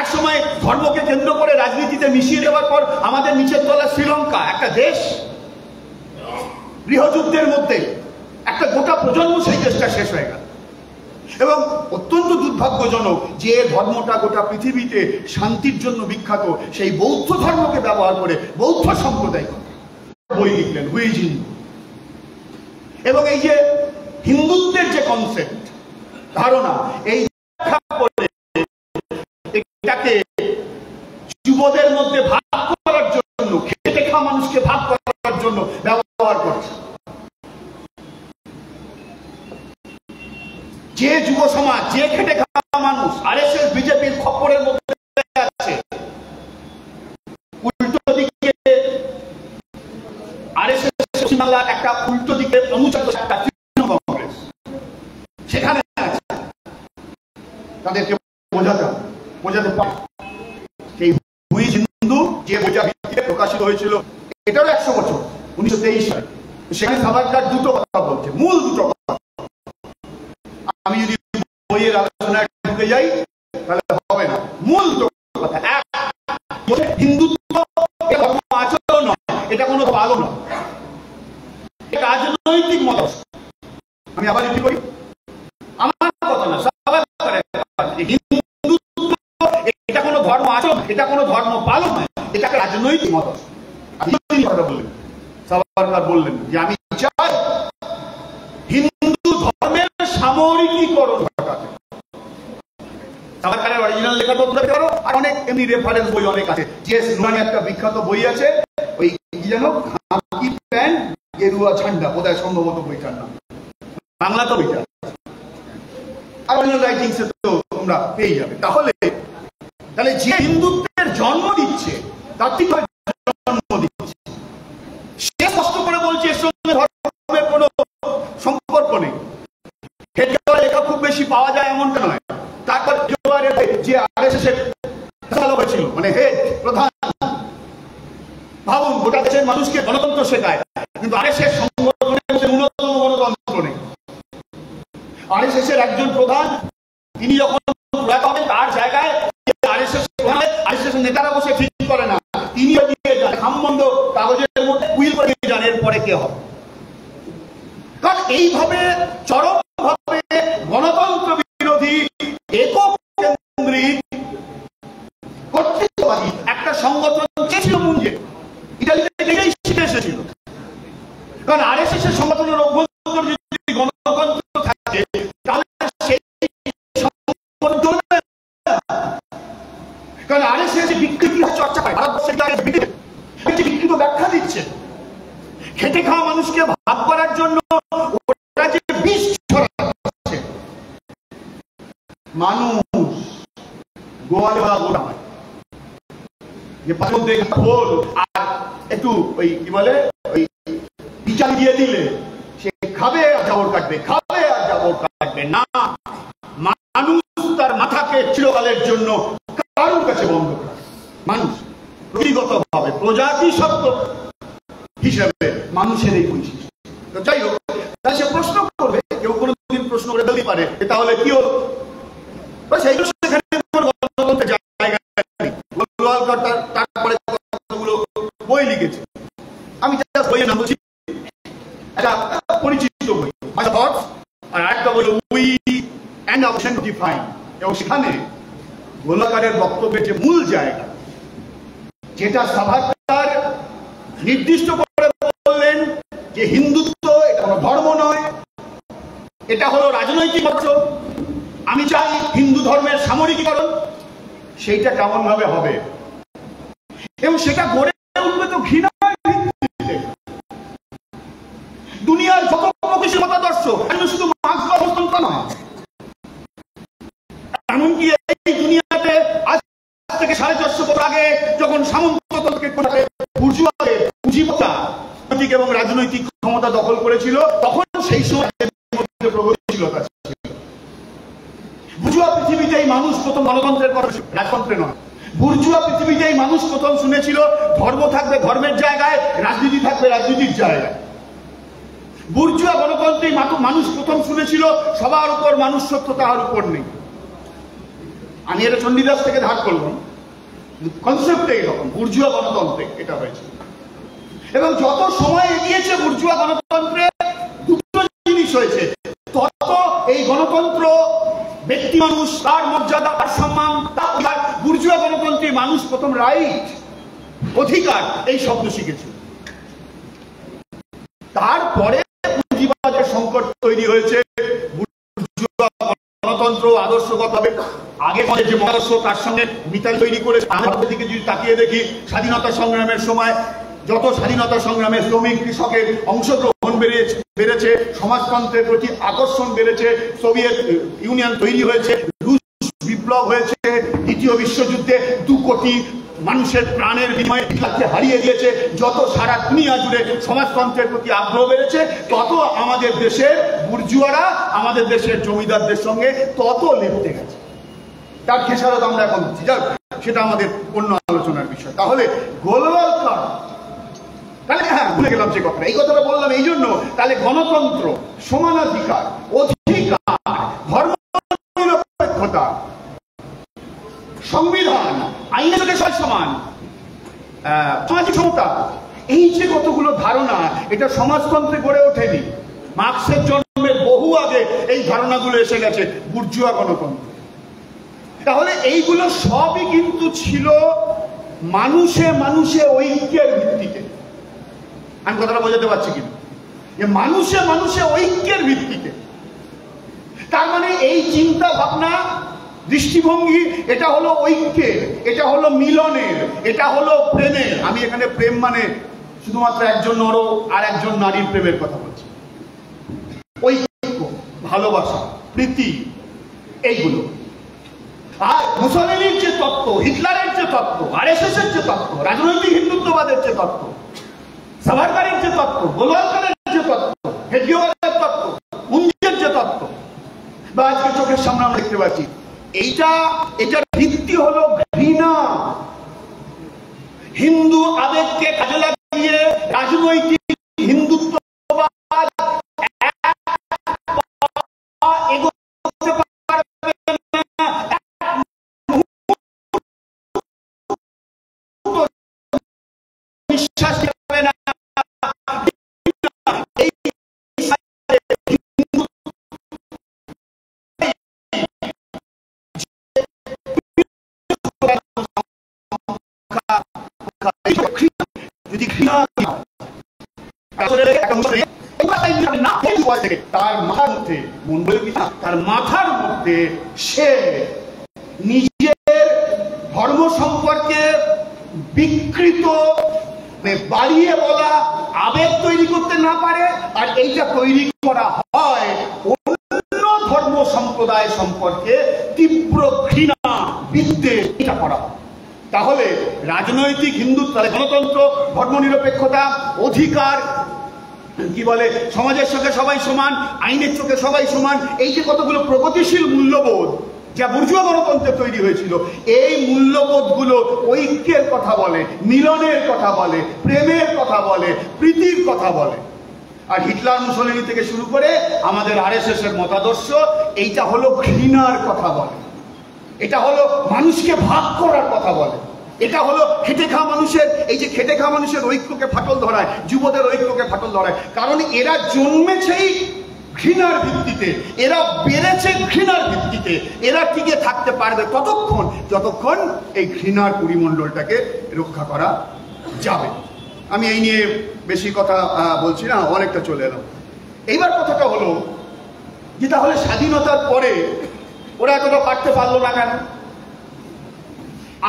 এক সময় ধর্মকে কেন্দ্র করে রাজনীতিতে মিশিয়ে দেওয়ার পর আমাদের নিচের তলা শ্রীলঙ্কা, একটা দেশ, গৃহযুদ্ধের মধ্যে একটা গোটা প্রজন্ম সেই দেশটা শেষ হয়ে গেল। এবং অত্যন্ত দুর্ভাগ্যজনক যে ধর্মটা গোটা পৃথিবীতে শান্তির জন্য বিখ্যাত, সেই বৌদ্ধ ধর্মকে ব্যবহার করে বৌদ্ধ সম্প্রদায় বই লিখলেন হুইজ হিন্দু। এবং এই যে হিন্দুত্বের যে কনসেপ্ট, ধারণা, এই এটাকে যুবদের মধ্যে ভাগ করার জন্য, খেটে খাওয়া মানুষকে ভাগ করার জন্য ব্যবহার করছে। যে যুব সমাজ, যে খেটে খাওয়া মানুষ আরএসএস বিজেপির খপ্পরের মধ্যে আছে, উল্টো দিকে আরএসএস পশ্চিমবাংলার একটা উল্টো দিকে অনুচারিত একটা কংগ্রেস সেখানে আছে, তাদেরকে বোঝাতে পারে সেই হুইজ হিন্দু যে বোঝা ভিত্তিতে প্রকাশিত হয়েছিল, এটারও 100 বছর, 1923 সালে। সেখানে সাভারকার দুটো কথা বলছে, মূল দুটো কথা। আমি যদি বইয়ের আলোচনায় ঢুকে যাই তাহলে হবে না। মূল দুটো কথা, এক, হিন্দুত্ব ধর্ম আচরণ নয়, এটা কোনো ভালো নয়, এটা রাজনৈতিক মত। আমি আবার এটি করি, আমার কথা না, হিন্দুত্ব এটা কোনো ধর্ম আচরণ, এটা কোনো ধর্ম পালন নয়, এটা একটা রাজনৈতিক মত। কথা বললেন, সাভারকার বললেন যে আমি চাই হিন্দু ধর্মের সামরিকীকরণ ঘটাতে। সাভারকারের অরিজিনাল লেখা বলতে পারো, আর অনেক এমনি রেফারেন্স বই অনেক আছে। জিএস নুরানি একটা বিখ্যাত বই আছে, ওই কি যেন খাকি প্যান্ট গেরুয়া ঝান্ডা, বোধহয় সম্ভবত বইটার নাম, বাংলা তো বইটা, আর অরিজিনাল রাইটিংসে তো তোমরা পেয়ে যাবে। তাহলে যে হিন্দুত্বের জন্ম দিচ্ছে, তাত্ত্বিক জন্ম দিচ্ছে, সে স্পষ্ট করে বলছে এর সঙ্গে ধর্মের কোনো সম্পর্ক নেই। লেখা খুব বেশি পাওয়া যায় এমনটা নয়। তারপর যে আরএসএস হয়েছিল, মানে হেড প্রধান, ভাবুন গোটা দেশের মানুষকে গণতন্ত্র শেখায়, কিন্তু আরএসএস সংগঠনের মধ্যে ন্যূনতম গণতন্ত্র নেই। আরএসএস এর একজন প্রধান, তিনি যখন তার জায়গায় আরএসএস নেতারা বসে ঠিক করে না, তিনি খামবন্ধ কাগজের মধ্যে উইল করে যান, এরপরে কে হবে। কারণ এইভাবে চরমভাবে গণতন্ত্র বিরোধী, একক কেন্দ্রিক, কর্তৃত্ববাদী একটা সংগঠন চেয়েছিল মুঞ্জে, ইটালিতে নিজেই শিখে এসেছিল। কারণ আরএসএস এর সংগঠনের অভ্যন্তর যদি গণতন্ত্র থাকে, তাহলে সেই সংগঠন চলবে না। কারণ আরএসএস বিকৃতি চর্চা হয়, ভারতবর্ষের বিকৃত ব্যাখ্যা দিচ্ছে, খেটে খাওয়া মানুষকে ভাগ করার জন্য ওরা যে বিষ ছড়াচ্ছে। মানুষ গোয়ালে বা গোটা হয়, যে পাথর দিয়ে খোল আর একটু ওই কি বলে ওই বিচার দিয়ে দিলে সে খাবে আর জাবর কাটবে, খাবে আর জাবর কাটবে না। মানুষ তার মাথাকে চিরকালের জন্য কারোর কাছে বন্ধ করে। মানুষ প্রকৃতিগতভাবে প্রজাতি সত্য হিসেবে মানুষের এই বৈশিষ্ট্য। তো যাই হোক, তাহলে সে প্রশ্ন করবে, কেউ কোনোদিন প্রশ্ন করে বলতে পারে তাহলে কি হল, সেইগুলো সেখানে গণতন্ত্রের জায়গা নেই। তারপরে কতগুলো বই লিখেছে, আমি জাস্ট বইয়ের নাম বলছি, একটা পরিচিত বই মাই থটস, আর একটা বই we and our option to define. এবং সেখানে গোলাকারের বক্তব্যের যে মূল জায়গা, যেটা সাভারকার নির্দিষ্ট করে বললেন যে হিন্দুত্ব এটা কোনো ধর্ম নয়, এটা হলো রাজনৈতিক অস্ত্র, আমি চাই হিন্দু ধর্মের সামরিকীকরণ, সেইটা কেমন ভাবে হবে এবং সেটা গড়ে উঠবে তো ঘৃণার ভিত্তিতে। দুনিয়ার যত প্রতিষ্ঠিত মতাদর্শ, শুধু মার্ক্স বা হস্তন্ত্র নয়, এমনকি এই দুনিয়াতে আজ থেকে 450 বছর আগে যখন সামন্ততন্ত্রকে পুঁজিপতি এবং রাজনৈতিক ক্ষমতা দখল করেছিল, তখন সেই সময় গতিশীলতা ছিল। বুর্জুয়া পৃথিবীতেই মানুষ প্রথম গণতন্ত্রের কথা, রাজতন্ত্রে নয়। বুর্জুয়া পৃথিবীতেই মানুষ প্রথম শুনেছিল ধর্ম থাকবে ধর্মের জায়গায়, রাজনীতি থাকবে রাজনীতির জায়গায়। বুর্জুয়া গণতন্ত্রে মানুষ প্রথম শুনেছিল সবার উপর মানুষ সত্য, তাহার উপর নেই। আমি এটা চণ্ডীদাস থেকে ধার করলাম, কনসেপ্ট এইরকম, বুর্জুয়া গণতন্ত্রে এটা হয়েছে। এবং যত সময় এগিয়েছে বুর্জুয়া গণতন্ত্রে দুটো জিনিস হয়েছে, তত এই গণতন্ত্র ব্যক্তি মানুষ, তার মর্যাদা, তার সম্মান, তার বুর্জুয়া গণতন্ত্রে মানুষ প্রথম রাইট, অধিকার এই শব্দ শিখেছে। তারপরে পুঁজিবাদের সংকট তৈরি হয়েছে, বুর্জুয়া গণতন্ত্র আদর্শগতভাবে আগে যে মতাদর্শ তার সঙ্গে মিতাল তৈরি করে। আমাদের দিকে যদি তাকিয়ে দেখি, স্বাধীনতা সংগ্রামের সময় যত স্বাধীনতা সংগ্রামে শ্রমিক কৃষকের অংশগ্রহণ বেড়েছে, সমাজতন্ত্রের প্রতি আকর্ষণ বেড়েছে, সোভিয়েত ইউনিয়ন তৈরি হয়েছে, রুশ বিপ্লব হয়েছে, দ্বিতীয় বিশ্বযুদ্ধে 2 কোটি মানুষের প্রাণের বিনিময়ে হিটলারকে হারিয়ে দিয়েছে, যত সারা দুনিয়া জুড়ে সমাজতন্ত্রের প্রতি আগ্রহ বেড়েছে, তত আমাদের দেশের বুর্জুয়ারা আমাদের দেশের জমিদারদের সঙ্গে তত লেপটে গেছে। তার খেসারত আমরা এখন দিচ্ছি, যাক সেটা আমাদের অন্য আলোচনার বিষয়। তাহলে গোলওয়াল কার, তাহলে হ্যাঁ ভুলে গেলাম যে কথাটা, এই কথাটা বললাম এই জন্য, তাহলে গণতন্ত্র, সমানাধিকার, অধিকার, ধর্মনিরপেক্ষতা, সংবিধান, আইনের সাথে সবাই সমান, সামাজিক সমতা, এই যে কতগুলো ধারণা, এটা সমাজতন্ত্রে গড়ে ওঠেনি। মার্ক্সের জন্মের বহু আগে এই ধারণাগুলো এসে গেছে বুর্জুয়া গণতন্ত্র। তাহলে এইগুলো সবই কিন্তু ছিল মানুষে মানুষে ঐক্যের ভিত্তিতে। আমি কথাটা বোঝাতে পারছি কিন্তু, যে মানুষে মানুষে ঐক্যের ভিত্তিতে। তার মানে এই চিন্তা ভাবনা, দৃষ্টিভঙ্গি, এটা হলো ঐক্যের, এটা হলো মিলনের, এটা হলো প্রেমের। আমি এখানে প্রেম মানে শুধুমাত্র একজন নর আর একজন নারীর প্রেমের কথা বলছি। ঐক্য, ভালোবাসা, প্রীতি, এইগুলো। আর মুসলিনের যে তত্ত্ব, হিটলারের যে তত্ত্ব, আরএসএস এর যে তত্ত্ব, রাজনৈতিক হিন্দুত্ববাদের যে তত্ত্ব, সাভারকারের যে তত্ত্ব, গোলওয়ালকারের যে তত্ত্ব, হেডিওয়ালের তত্ত্ব, মুঞ্জের যে তত্ত্ব, বা আজকে চোখের সামনে আমরা দেখতে পাচ্ছি, এটার ভিত্তি হলো ঘৃণা। হিন্দু আবেগকে কাজে লাগিয়ে রাজনৈতিক হিন্দুত্ববাদ এগোতে পারবে না, বিশ্বাস করবে না। যদি ঘৃণা তার মাথার মধ্যে, মন বলে কি তার মাথার মধ্যে সে নিজের ধর্ম সম্পর্কে বিকৃত বাড়িয়ে বলা আবেগ তৈরি করতে না পারে, আর এইটা তৈরি করা হয় অন্য ধর্ম সম্প্রদায় সম্পর্কে তীব্র ঘৃণা, বিদ্বেষ, এটা করা হয়। তাহলে রাজনৈতিক হিন্দুত্ব, গণতন্ত্র, ধর্মনিরপেক্ষতা, অধিকার, কি বলে সমাজের চোখে সবাই সমান, আইনের চোখে সবাই সমান, এই যে কতগুলো প্রগতিশীল মূল্যবোধ যা বুর্জুয়া গণতন্ত্রে তৈরি হয়েছিল, এই মূল্যবোধগুলো ঐক্যের কথা বলে, মিলনের কথা বলে, প্রেমের কথা বলে, প্রীতির কথা বলে। আর হিটলার, মুসলিনি থেকে শুরু করে আমাদের আরএসএস এর মতাদর্শ, এইটা হলো ঘৃণার কথা বলে, এটা হলো মানুষকে ভাগ করার কথা বলে, এটা হলো খেটে খাওয়া মানুষের, এই যে খেটে খাওয়া মানুষের ঐক্যকে ফাটল ধরায়, যুবদের ঐক্যকে ফাটল ধরায়। কারণ এরা জন্মেছেই ঘৃণার ভিত্তিতে, এরা বেড়েছে ঘৃণার ভিত্তিতে, এরা টিকে থাকতে পারবে ততক্ষণ যতক্ষণ এই ঘৃণার পরিমণ্ডলটাকে রক্ষা করা যাবে। আমি এই নিয়ে বেশি কথা বলছি না, অনেকটা চলে এলাম। এইবার কথাটা হলো যে তাহলে স্বাধীনতার পরে ওরা এতটা পারতে পারলো না কেন?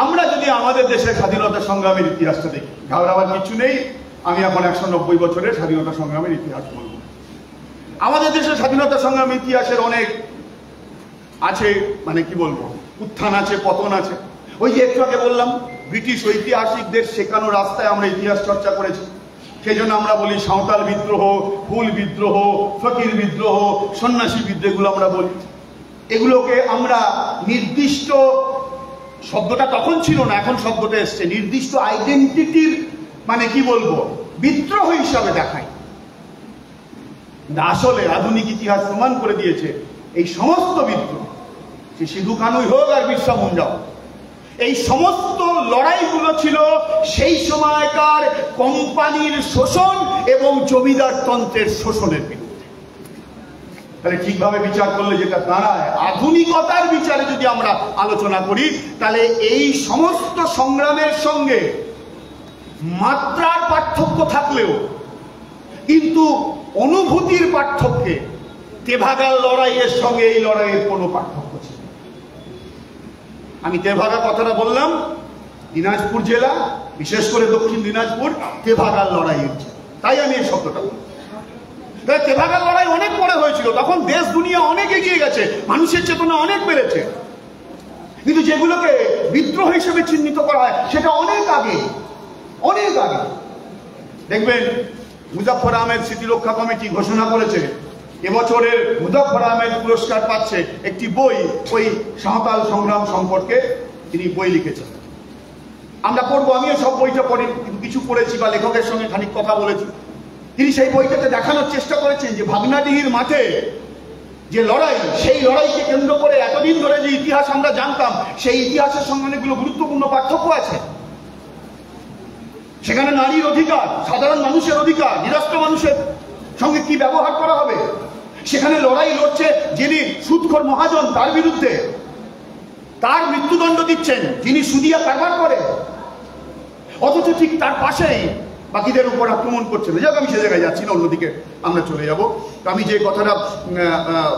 আমরা যদি আমাদের দেশের স্বাধীনতা সংগ্রামের ইতিহাসটা দেখি, ঘাবড়াবার কিছু নেই। আমি এখন 190 বছরের স্বাধীনতা সংগ্রামের ইতিহাস বলব। আমাদের দেশের স্বাধীনতা সংগ্রামের ইতিহাসের অনেক আছে, মানে কি বলবো, উত্থান আছে, পতন আছে। ওই যে একটু আগে বললাম, ব্রিটিশ ঐতিহাসিকদের শেখানো রাস্তায় আমরা ইতিহাস চর্চা করেছি। সেই জন্য আমরা বলি সাঁওতাল বিদ্রোহ, হুল বিদ্রোহ, ফকির বিদ্রোহ, সন্ন্যাসী বিদ্রোহ, এগুলো আমরা বলি। এগুলোকে আমরা নির্দিষ্ট, শব্দটা তখন ছিল না, এখন শব্দটা এসছে, নির্দিষ্ট আইডেন্টিটির মানে কি বলবো বিদ্রোহ হিসাবে দেখাই। আসলে আধুনিক ইতিহাস প্রমাণ করে দিয়েছে এই সমস্ত বিদ্রোহ, সে সিধু কানুই হোক আর বিরসা মুন্ডা, এই সমস্ত লড়াইগুলো ছিল সেই সময়কার কোম্পানির শোষণ এবং জমিদার তন্ত্রের শোষণের বিরুদ্ধে। তাহলে ঠিকভাবে বিচার করলে যেটা দাঁড়ায়, আধুনিকতার বিচারে যদি আমরা আলোচনা করি, তাহলে এই সমস্ত সংগ্রামের সঙ্গে মাত্রার পার্থক্য থাকলেও কিন্তু অনুভূতির পার্থক্যে তেভাগার লড়াইয়ের সঙ্গে এই লড়াইয়ের কোনো পার্থক্য ছিল। আমি তেভাগা কথাটা বললাম, দিনাজপুর জেলা, বিশেষ করে দক্ষিণ দিনাজপুর তেভাগার লড়াই হচ্ছে, তাই আমি এই শব্দটা বলছি। তেভাগার লড়াই অনেক পরে হয়েছিল, তখন দেশ দুনিয়া অনেক এগিয়ে গেছে, মানুষের চেতনা অনেক বেড়েছে, কিন্তু যেগুলোকে বিদ্রোহ হিসেবে চিহ্নিত করা হয় সেটা অনেক আগে, অনেক আগে। দেখবেন মুজাফফর আহমেদ স্মৃতিরক্ষা কমিটি ঘোষণা করেছে এবছরের মুজাফফর আহমেদ পুরস্কার পাচ্ছে একটি বই, ওই সাঁওতাল সংগ্রাম সম্পর্কে তিনি বই লিখেছেন। আমরা পড়বো, আমিও সব বইটা পড়ি, কিন্তু কিছু পড়েছি বা লেখকের সঙ্গে খানিক কথা বলেছি। তিনি সেই বইটাতে দেখানোর চেষ্টা করেছেন যে ভাগনাডিহির মাঠে যে লড়াই, সেই লড়াইকে কেন্দ্র করে এতদিন ধরে যে ইতিহাস আমরা জানতাম, সেই ইতিহাসের সঙ্গে অনেকগুলো গুরুত্বপূর্ণ পার্থক্য আছে। সেখানে নারীর অধিকার, সাধারণ মানুষের অধিকার, নিরস্ত্র মানুষের সঙ্গে কি ব্যবহার করা হবে, সেখানে লড়াই লড়ছে যিনি সুদখোর মহাজন, তার বিরুদ্ধে, তার মৃত্যুদণ্ড দিচ্ছেন যিনি সুদিয়া কারবার করে, অথচ ঠিক তার পাশেই বাকিদের উপর আক্রমণ করছে না। যাক, আমি সে জায়গায় যাচ্ছি না, অন্যদিকে আমরা চলে যাব। তো আমি যে কথাটা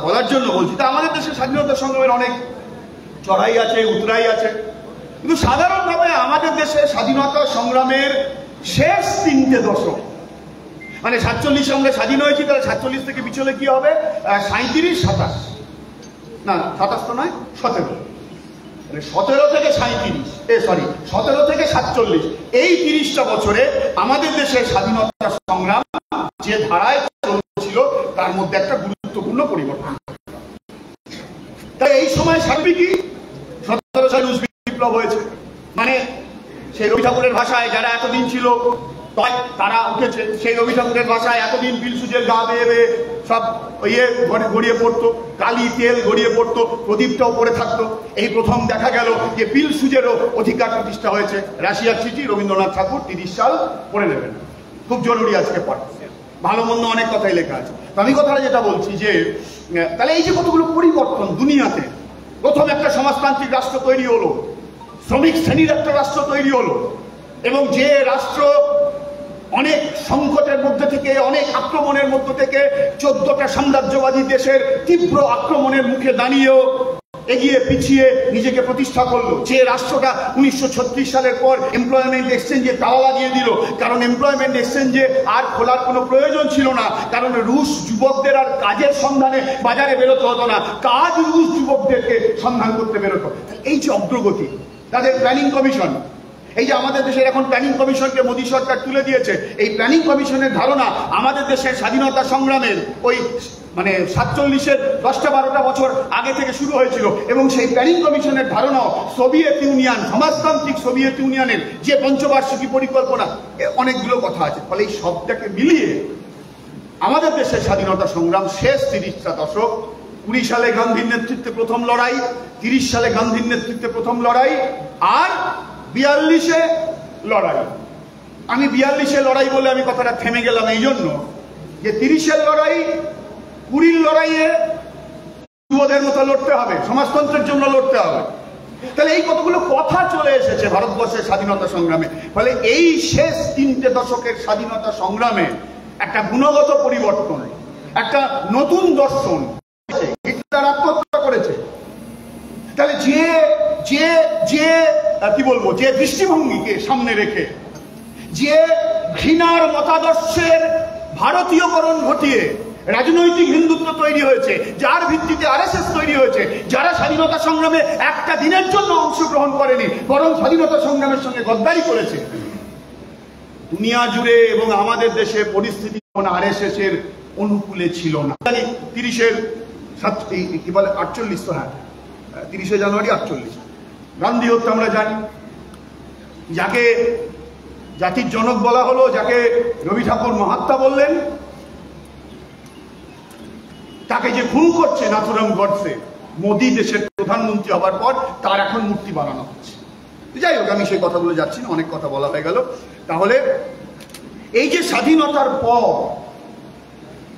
বলার জন্য বলছি, তা আমাদের দেশের স্বাধীনতা সংগ্রামের অনেক চড়াই আছে, উতরাই আছে, কিন্তু সাধারণভাবে আমাদের দেশে স্বাধীনতা সংগ্রামের শেষ 3টে দশক, মানে 47 আমরা স্বাধীন হয়েছি, তাহলে 47 থেকে পিছলে কি হবে, 37, 27, না 27 তো নয়, 17, 17 থেকে 37, 17 থেকে 47, এই 30টা বছরে আমাদের দেশের স্বাধীনতা সংগ্রাম যে ধারায় চলছিল তার মধ্যে একটা গুরুত্বপূর্ণ পরিবর্তন। তাই এই সময় সার্বিকই 17 সালে রুশ বিপ্লব হয়েছে, মানে সেই রবি ঠাকুরের ভাষায় যারা এতদিন ছিল তারা উঠেছে, সেই রবি ঠাকুরের ভাষায় এতদিন পিলসুজের গা বেয়ে বেয়ে সব ইয়ে গড়িয়ে পড়তো, কালি তেল গড়িয়ে পড়তো, প্রদীপটাও পড়ে থাকতো। এই প্রথম দেখা গেল যে পিলসুজেরও অধিকার প্রতিষ্ঠা হয়েছে। রাশিয়ার চিঠি রবীন্দ্রনাথ ঠাকুর 30 সাল পড়ে নেবেন, খুব জরুরি আজকে পড়া, ভালো মন্দ অনেক কথাই লেখা আছে। তো আমি কথাটা যেটা বলছি যে তাহলে এই যে কতগুলো পরিবর্তন দুনিয়াতে, প্রথম একটা সমাজতান্ত্রিক রাষ্ট্র তৈরি হলো, শ্রমিক শ্রেণীর একটা রাষ্ট্র তৈরি হলো, এবং যে রাষ্ট্র অনেক সংকটের মধ্যে থেকে, অনেক আক্রমণের মধ্যে থেকে 14টা সাম্রাজ্যবাদী দেশের তীব্র আক্রমণের মুখে দাঁড়িয়েও এগিয়ে পিছিয়ে নিজেকে প্রতিষ্ঠা করলো, যে রাষ্ট্রটা 1936 সালের পর এমপ্লয়মেন্ট এক্সচেঞ্জে তালা লাগিয়ে দিল, কারণ এমপ্লয়মেন্ট এক্সচেঞ্জে আর খোলার কোনো প্রয়োজন ছিল না, কারণ রুশ যুবকদের আর কাজের সন্ধানে বাজারে বেরোতে হতো না, কাজ রুশ যুবকদেরকে সন্ধান করতে বেরোতো। এই যে অগ্রগতি, তাদের প্ল্যানিং কমিশন, এই যে আমাদের দেশের এখন প্ল্যানিং কমিশনকে মোদী সরকার তুলে দিয়েছে, এই প্ল্যানিং কমিশনের ধারণা আমাদের দেশের স্বাধীনতা সংগ্রামের ওই মানে 47-এর 10-12টা বছর আগে থেকে শুরু হয়েছিল, এবং সেই প্ল্যানিং কমিশনের ধারণাও সোভিয়েত ইউনিয়ন, সমাজতান্ত্রিক সোভিয়েত ইউনিয়নের যে পঞ্চবার্ষিকী পরিকল্পনা, অনেকগুলো কথা আছে। ফলে এই সবটাকে মিলিয়ে আমাদের দেশের স্বাধীনতা সংগ্রাম শেষ 30টা দশক, 20 সালে গান্ধীর নেতৃত্বে প্রথম লড়াই, 30 সালে গান্ধীর নেতৃত্বে প্রথম লড়াই, আর 42-এ লড়াই। আমি 42-এ লড়াই বলে আমি কথাটা থেমে গেলাম এই জন্য যে 30-এর লড়াই 20-র লড়াইয়ে যুবদের মতো লড়তে হবে, সমাজতন্ত্রের জন্য লড়তে হবে। তাহলে এই কতগুলো কথা চলে এসেছে ভারতবর্ষের স্বাধীনতা সংগ্রামে। ফলে এই শেষ 3টে দশকের স্বাধীনতা সংগ্রামে একটা গুণগত পরিবর্তন, একটা নতুন দর্শন, হিটলার আত্মহত্যা করেছে। তাহলে যে যে যে কি বলবো, যে দৃষ্টিভঙ্গিকে সামনে রেখে, যে ঘৃণার মতাদর্শের ভারতীয়করণ ঘটিয়ে রাজনৈতিক হিন্দুত্ব তৈরি হয়েছে, যার ভিত্তিতে আরএসএস তৈরি হয়েছে, যারা স্বাধীনতা সংগ্রামে একটা দিনের জন্য অংশগ্রহণ করেনি, বরং স্বাধীনতা সংগ্রামের সঙ্গে গদ্দারি করেছে, দুনিয়া জুড়ে এবং আমাদের দেশে পরিস্থিতি আরএসএস এর অনুকূলে ছিল না। 48 তো হ্যাঁ 30শে জানুয়ারি 48 গান্ধী হত্যা আমরা জানি, যাকে জাতির জনক বলা হলো, যাকে রবি ঠাকুর মহাত্মা বললেন, তাকে যে খুন করছে নাথুরাম গডসে, মোদী দেশের প্রধানমন্ত্রী হবার পর তার এখন মূর্তি বানানো হচ্ছে। যাই হোক, আমি সেই কথাগুলো যাচ্ছি না, অনেক কথা বলা হয়ে গেল। তাহলে এই যে স্বাধীনতার পর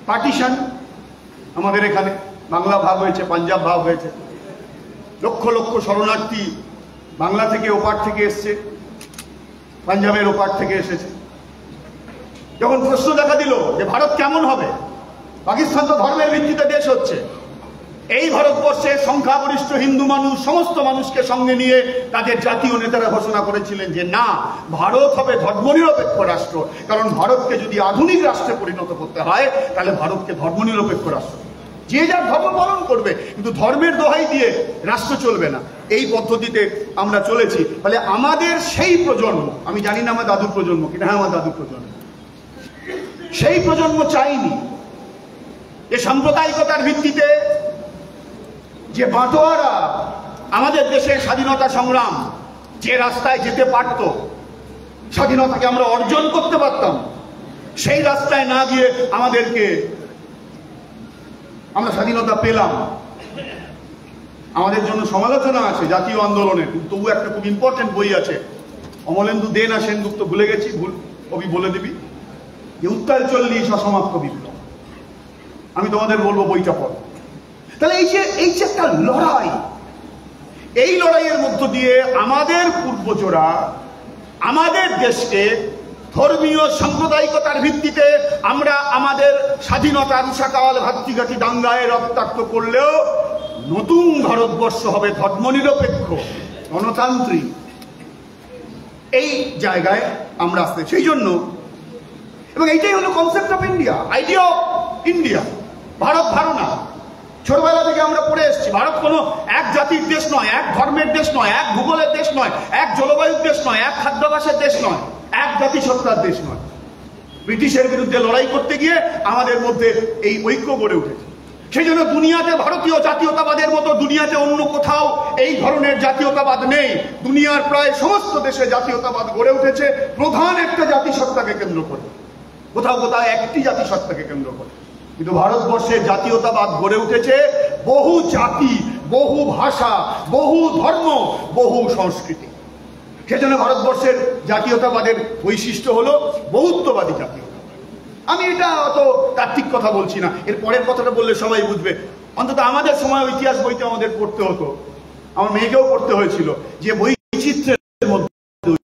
পার্টিশন, আমাদের এখানে বাংলা ভাগ হয়েছে, পাঞ্জাব ভাগ হয়েছে, লক্ষ লক্ষ শরণার্থী বাংলা থেকে ওপার থেকে এসছে, পাঞ্জাবের ওপার থেকে এসেছে। যখন প্রশ্ন দেখা দিল যে ভারত কেমন হবে, পাকিস্তান তো ধর্মের ভিত্তিতে দেশ হচ্ছে, এই ভারতবর্ষের সংখ্যাগরিষ্ঠ হিন্দু মানুষ সমস্ত মানুষকে সঙ্গে নিয়ে তাদের জাতীয় নেতারা ঘোষণা করেছিলেন যে না, ভারত হবে ধর্মনিরপেক্ষ রাষ্ট্র। কারণ ভারতকে যদি আধুনিক রাষ্ট্রে পরিণত করতে হয় তাহলে ভারতকে ধর্মনিরপেক্ষ রাষ্ট্র, যে যার ধর্ম পালন করবে, কিন্তু ধর্মের দোহাই দিয়ে রাষ্ট্র চলবে না। এই পদ্ধতিতে আমরা চলেছি। ফলে আমাদের সেই প্রজন্ম, আমি জানি না আমার দাদুর প্রজন্ম কিনা, হ্যাঁ আমার দাদুর প্রজন্ম, সেই প্রজন্ম চাইনি যে সাম্প্রদায়িকতার ভিত্তিতে যে বাঁটোয়ারা আমাদের দেশের স্বাধীনতা সংগ্রাম যে রাস্তায় যেতে পারত, স্বাধীনতাকে আমরা অর্জন করতে পারতাম, সেই রাস্তায় না গিয়ে আমরা স্বাধীনতা পেলাম। আমাদের জন্য সমালোচনা আছে জাতীয় আন্দোলনের, তবু একটা খুব ইম্পর্টেন্ট বই আছে, অমলেন্দু দে না সেনগুপ্ত, ভুলে গেছি, কবি বলে দিবি, যে উত্তাল 40 অসমাপ্ত বিপ্লব। আমি তোমাদের বলবো বইটা পড়ো। তাহলে এই যে একটা লড়াই, এই লড়াইয়ের মধ্য দিয়ে আমাদের পূর্বজরা আমাদের দেশকে ধর্মীয় সাম্প্রদায়িকতার ভিত্তিতে আমরা আমাদের স্বাধীনতার উষাকাল ভাতৃঘাতী দাঙ্গায় রক্তাক্ত করলেও নতুন ভারতবর্ষ হবে ধর্মনিরপেক্ষ, গণতান্ত্রিক। এই জায়গায় আমরা আসতে, সেই জন্য, এবং এইটাই হলো concept of India, idea of India, Bharat ধারণা। ছোটবেলা থেকে আমরা পড়ে এসেছি, ভারত কোনো এক জাতির দেশ নয়, এক ধর্মের দেশ নয়, এক ভূগোলের দেশ নয়, এক জলবায়ুর দেশ নয়, এক খাদ্যাভ্যাসের দেশ নয়, এক জাতিসত্তার দেশ নয়। ব্রিটিশের বিরুদ্ধে লড়াই করতে গিয়ে আমাদের মধ্যে এই ঐক্য গড়ে উঠেছে। সেই জন্য দুনিয়াতে ভারতীয় জাতীয়তাবাদের মতো দুনিয়াতে অন্য কোথাও এই ধরনের জাতীয়তাবাদ নেই। দুনিয়ার প্রায় সমস্ত দেশে জাতীয়তাবাদ গড়ে উঠেছে প্রধান একটা জাতিসত্তাকে কেন্দ্র করে, কোথাও কোথাও একটি জাতিসত্তাকে কেন্দ্র করে। কিন্তু ভারতবর্ষের জাতীয়তাবাদ গড়ে উঠেছে বহু জাতি, বহু ভাষা, বহু ধর্ম, বহু সংস্কৃতি। সেজন্য ভারতবর্ষের জাতীয়তাবাদের বৈশিষ্ট্য হলো বহুত্ববাদী জাতীয়তাবাদ। আমি এটা অত তাত্ত্বিক কথা বলছি না, এর পরের কথাটা বললে সবাই বুঝবে। অন্তত আমাদের সময় ইতিহাস বইতে আমাদের পড়তে হতো, আমার মেয়েকেও পড়তে হয়েছিল, যে বৈচিত্র্যের মধ্যে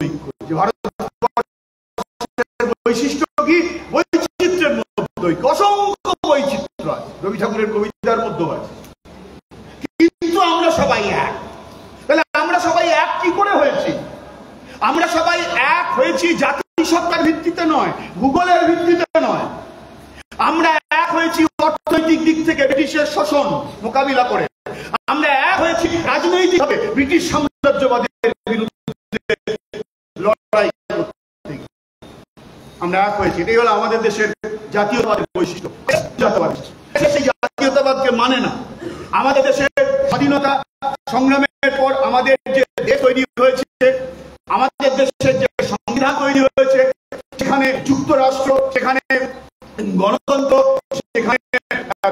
ঐক্য, যে ভারতবর্ষের বৈশিষ্ট্য কি, বৈচিত্র্যের মধ্যে ঐক্য। অসংখ্য বৈচিত্র্য আছে, রবি ঠাকুরের কবিতার মধ্যে আছে, কিন্তু আমরা সবাই এক। তাহলে আমরা সবাই এক কি করে হয়েছি? আমরা সবাই এক হয়েছি জাতিসত্তার ভিত্তিতে নয়, ভূগোলের ভিত্তিতে নয়। আমরা এক হয়েছি অর্থনৈতিক দিক থেকে ব্রিটিশের শোষণ মোকাবিলা করে। আমরা এক হয়েছি রাজনৈতিকভাবে ব্রিটিশ সাম্রাজ্যবাদের বিরুদ্ধে লড়াই করতে। আমরা এক হয়েছি, এটাই হলো আমাদের দেশের জাতীয়তাবাদের বৈশিষ্ট্য। সেই জাতীয়তাবাদকে মানে না। আমাদের দেশের স্বাধীনতা সংগ্রামের পর আমাদের যে দেশ তৈরি হয়েছে, আমাদের দেশের যে সংবিধান তৈরি হয়েছে, সেখানে যুক্তরাষ্ট্র, সেখানে গণতন্ত্র, সেখানে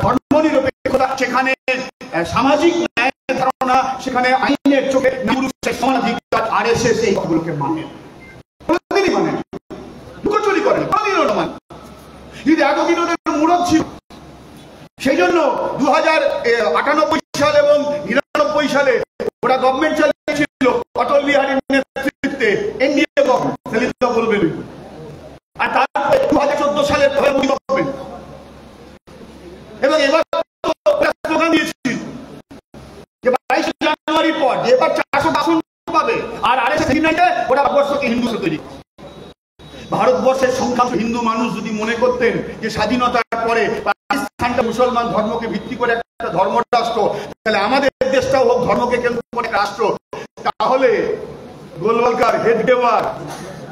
ধর্মনিরপেক্ষতা, সেখানে সামাজিক ন্যায় ধারণা, সেখানে আইনের চোখে পুরুষের সমানাধিকার, আরএসএস এই কথাগুলোকে মানে কোনদিনই মানে লুকোচুরি করেন, কোনদিনও মানে। যদি এতদিন ওদের মুরদ ছিল, সেই জন্য 2098 সাল এবং 99 সালে ওরা গভর্নমেন্ট চালিয়েছিল অটল বিহারীর নেতৃত্বে, এনডিএ গভর্নমেন্ট, সেলিমদা বলবেন। আর তারপরে 2014 সালের মোদী গভর্নমেন্ট, এবং এবার স্লোগান দিয়েছিল যে 22 জানুয়ারির পর যে এবার 400 আসন পাবে, আর আরএসএস ওরা ভারতবর্ষকে হিন্দু তৈরি। ভারতবর্ষের সংখ্যাংশ হিন্দু মানুষ যদি মনে করতেন যে স্বাধীনতার পরে পাকিস্তানটা মুসলমান ধর্মকে ভিত্তি করে একটা ধর্ম রাষ্ট্র, তাহলে আমাদের দেশটাও হোক ধর্মকে কেন্দ্র করে রাষ্ট্র, তাহলে গোলওয়ালকার, হেডগেওয়ার,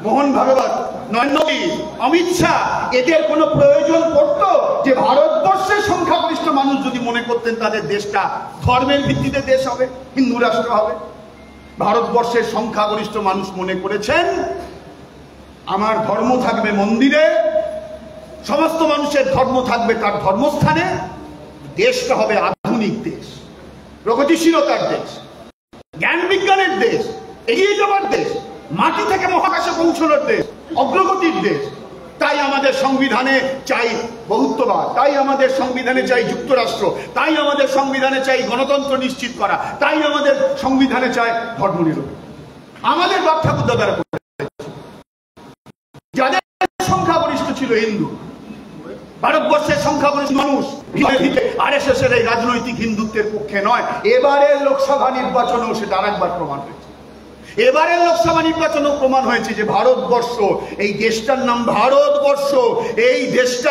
মোহন ভাগবত নরেন্দ্র মোদী, অমিত শাহ, এদের কোনো প্রয়োজন পড়তো যে ভারতবর্ষের সংখ্যাগরিষ্ঠ মানুষ যদি মনে করতেন তাদের দেশটা ধর্মের ভিত্তিতে দেশ হবে, হিন্দু রাষ্ট্র হবে? ভারতবর্ষের সংখ্যাগরিষ্ঠ মানুষ মনে করেছেন আমার ধর্ম থাকবে মন্দিরে, সমস্ত মানুষের ধর্ম থাকবে তার ধর্মস্থানে, দেশটা হবে আধুনিক দেশ, প্রগতিশীলতার দেশ, জ্ঞান বিজ্ঞানের দেশ, এগিয়ে যাওয়ার দেশ, মাটি থেকে মহাকাশে পৌঁছানোর দেশ, অগ্রগতির দেশ। তাই আমাদের সংবিধানে চাই বহুত্ববাদ, তাই আমাদের সংবিধানে চাই যুক্তরাষ্ট্র, তাই আমাদের সংবিধানে চাই গণতন্ত্র নিশ্চিত করা, তাই আমাদের সংবিধানে চাই ধর্মনিরপেক্ষ। আমাদের বাপ ঠাকুর দাদারা যাদের সংখ্যাগরিষ্ঠ ছিল হিন্দু, ভারতবর্ষের সংখ্যাগরিষ্ঠ মানুষ আরএসএস এর এই রাজনৈতিক হিন্দুত্বের পক্ষে নয়। এবারের লোকসভা নির্বাচনেও সেটা আরেকবার প্রমাণ হয়েছে। এবারের লোকসভা নির্বাচনেও প্রমাণ হয়েছে যে ভারতবর্ষ, এই দেশটার নাম ভারতবর্ষ, এই দেশটা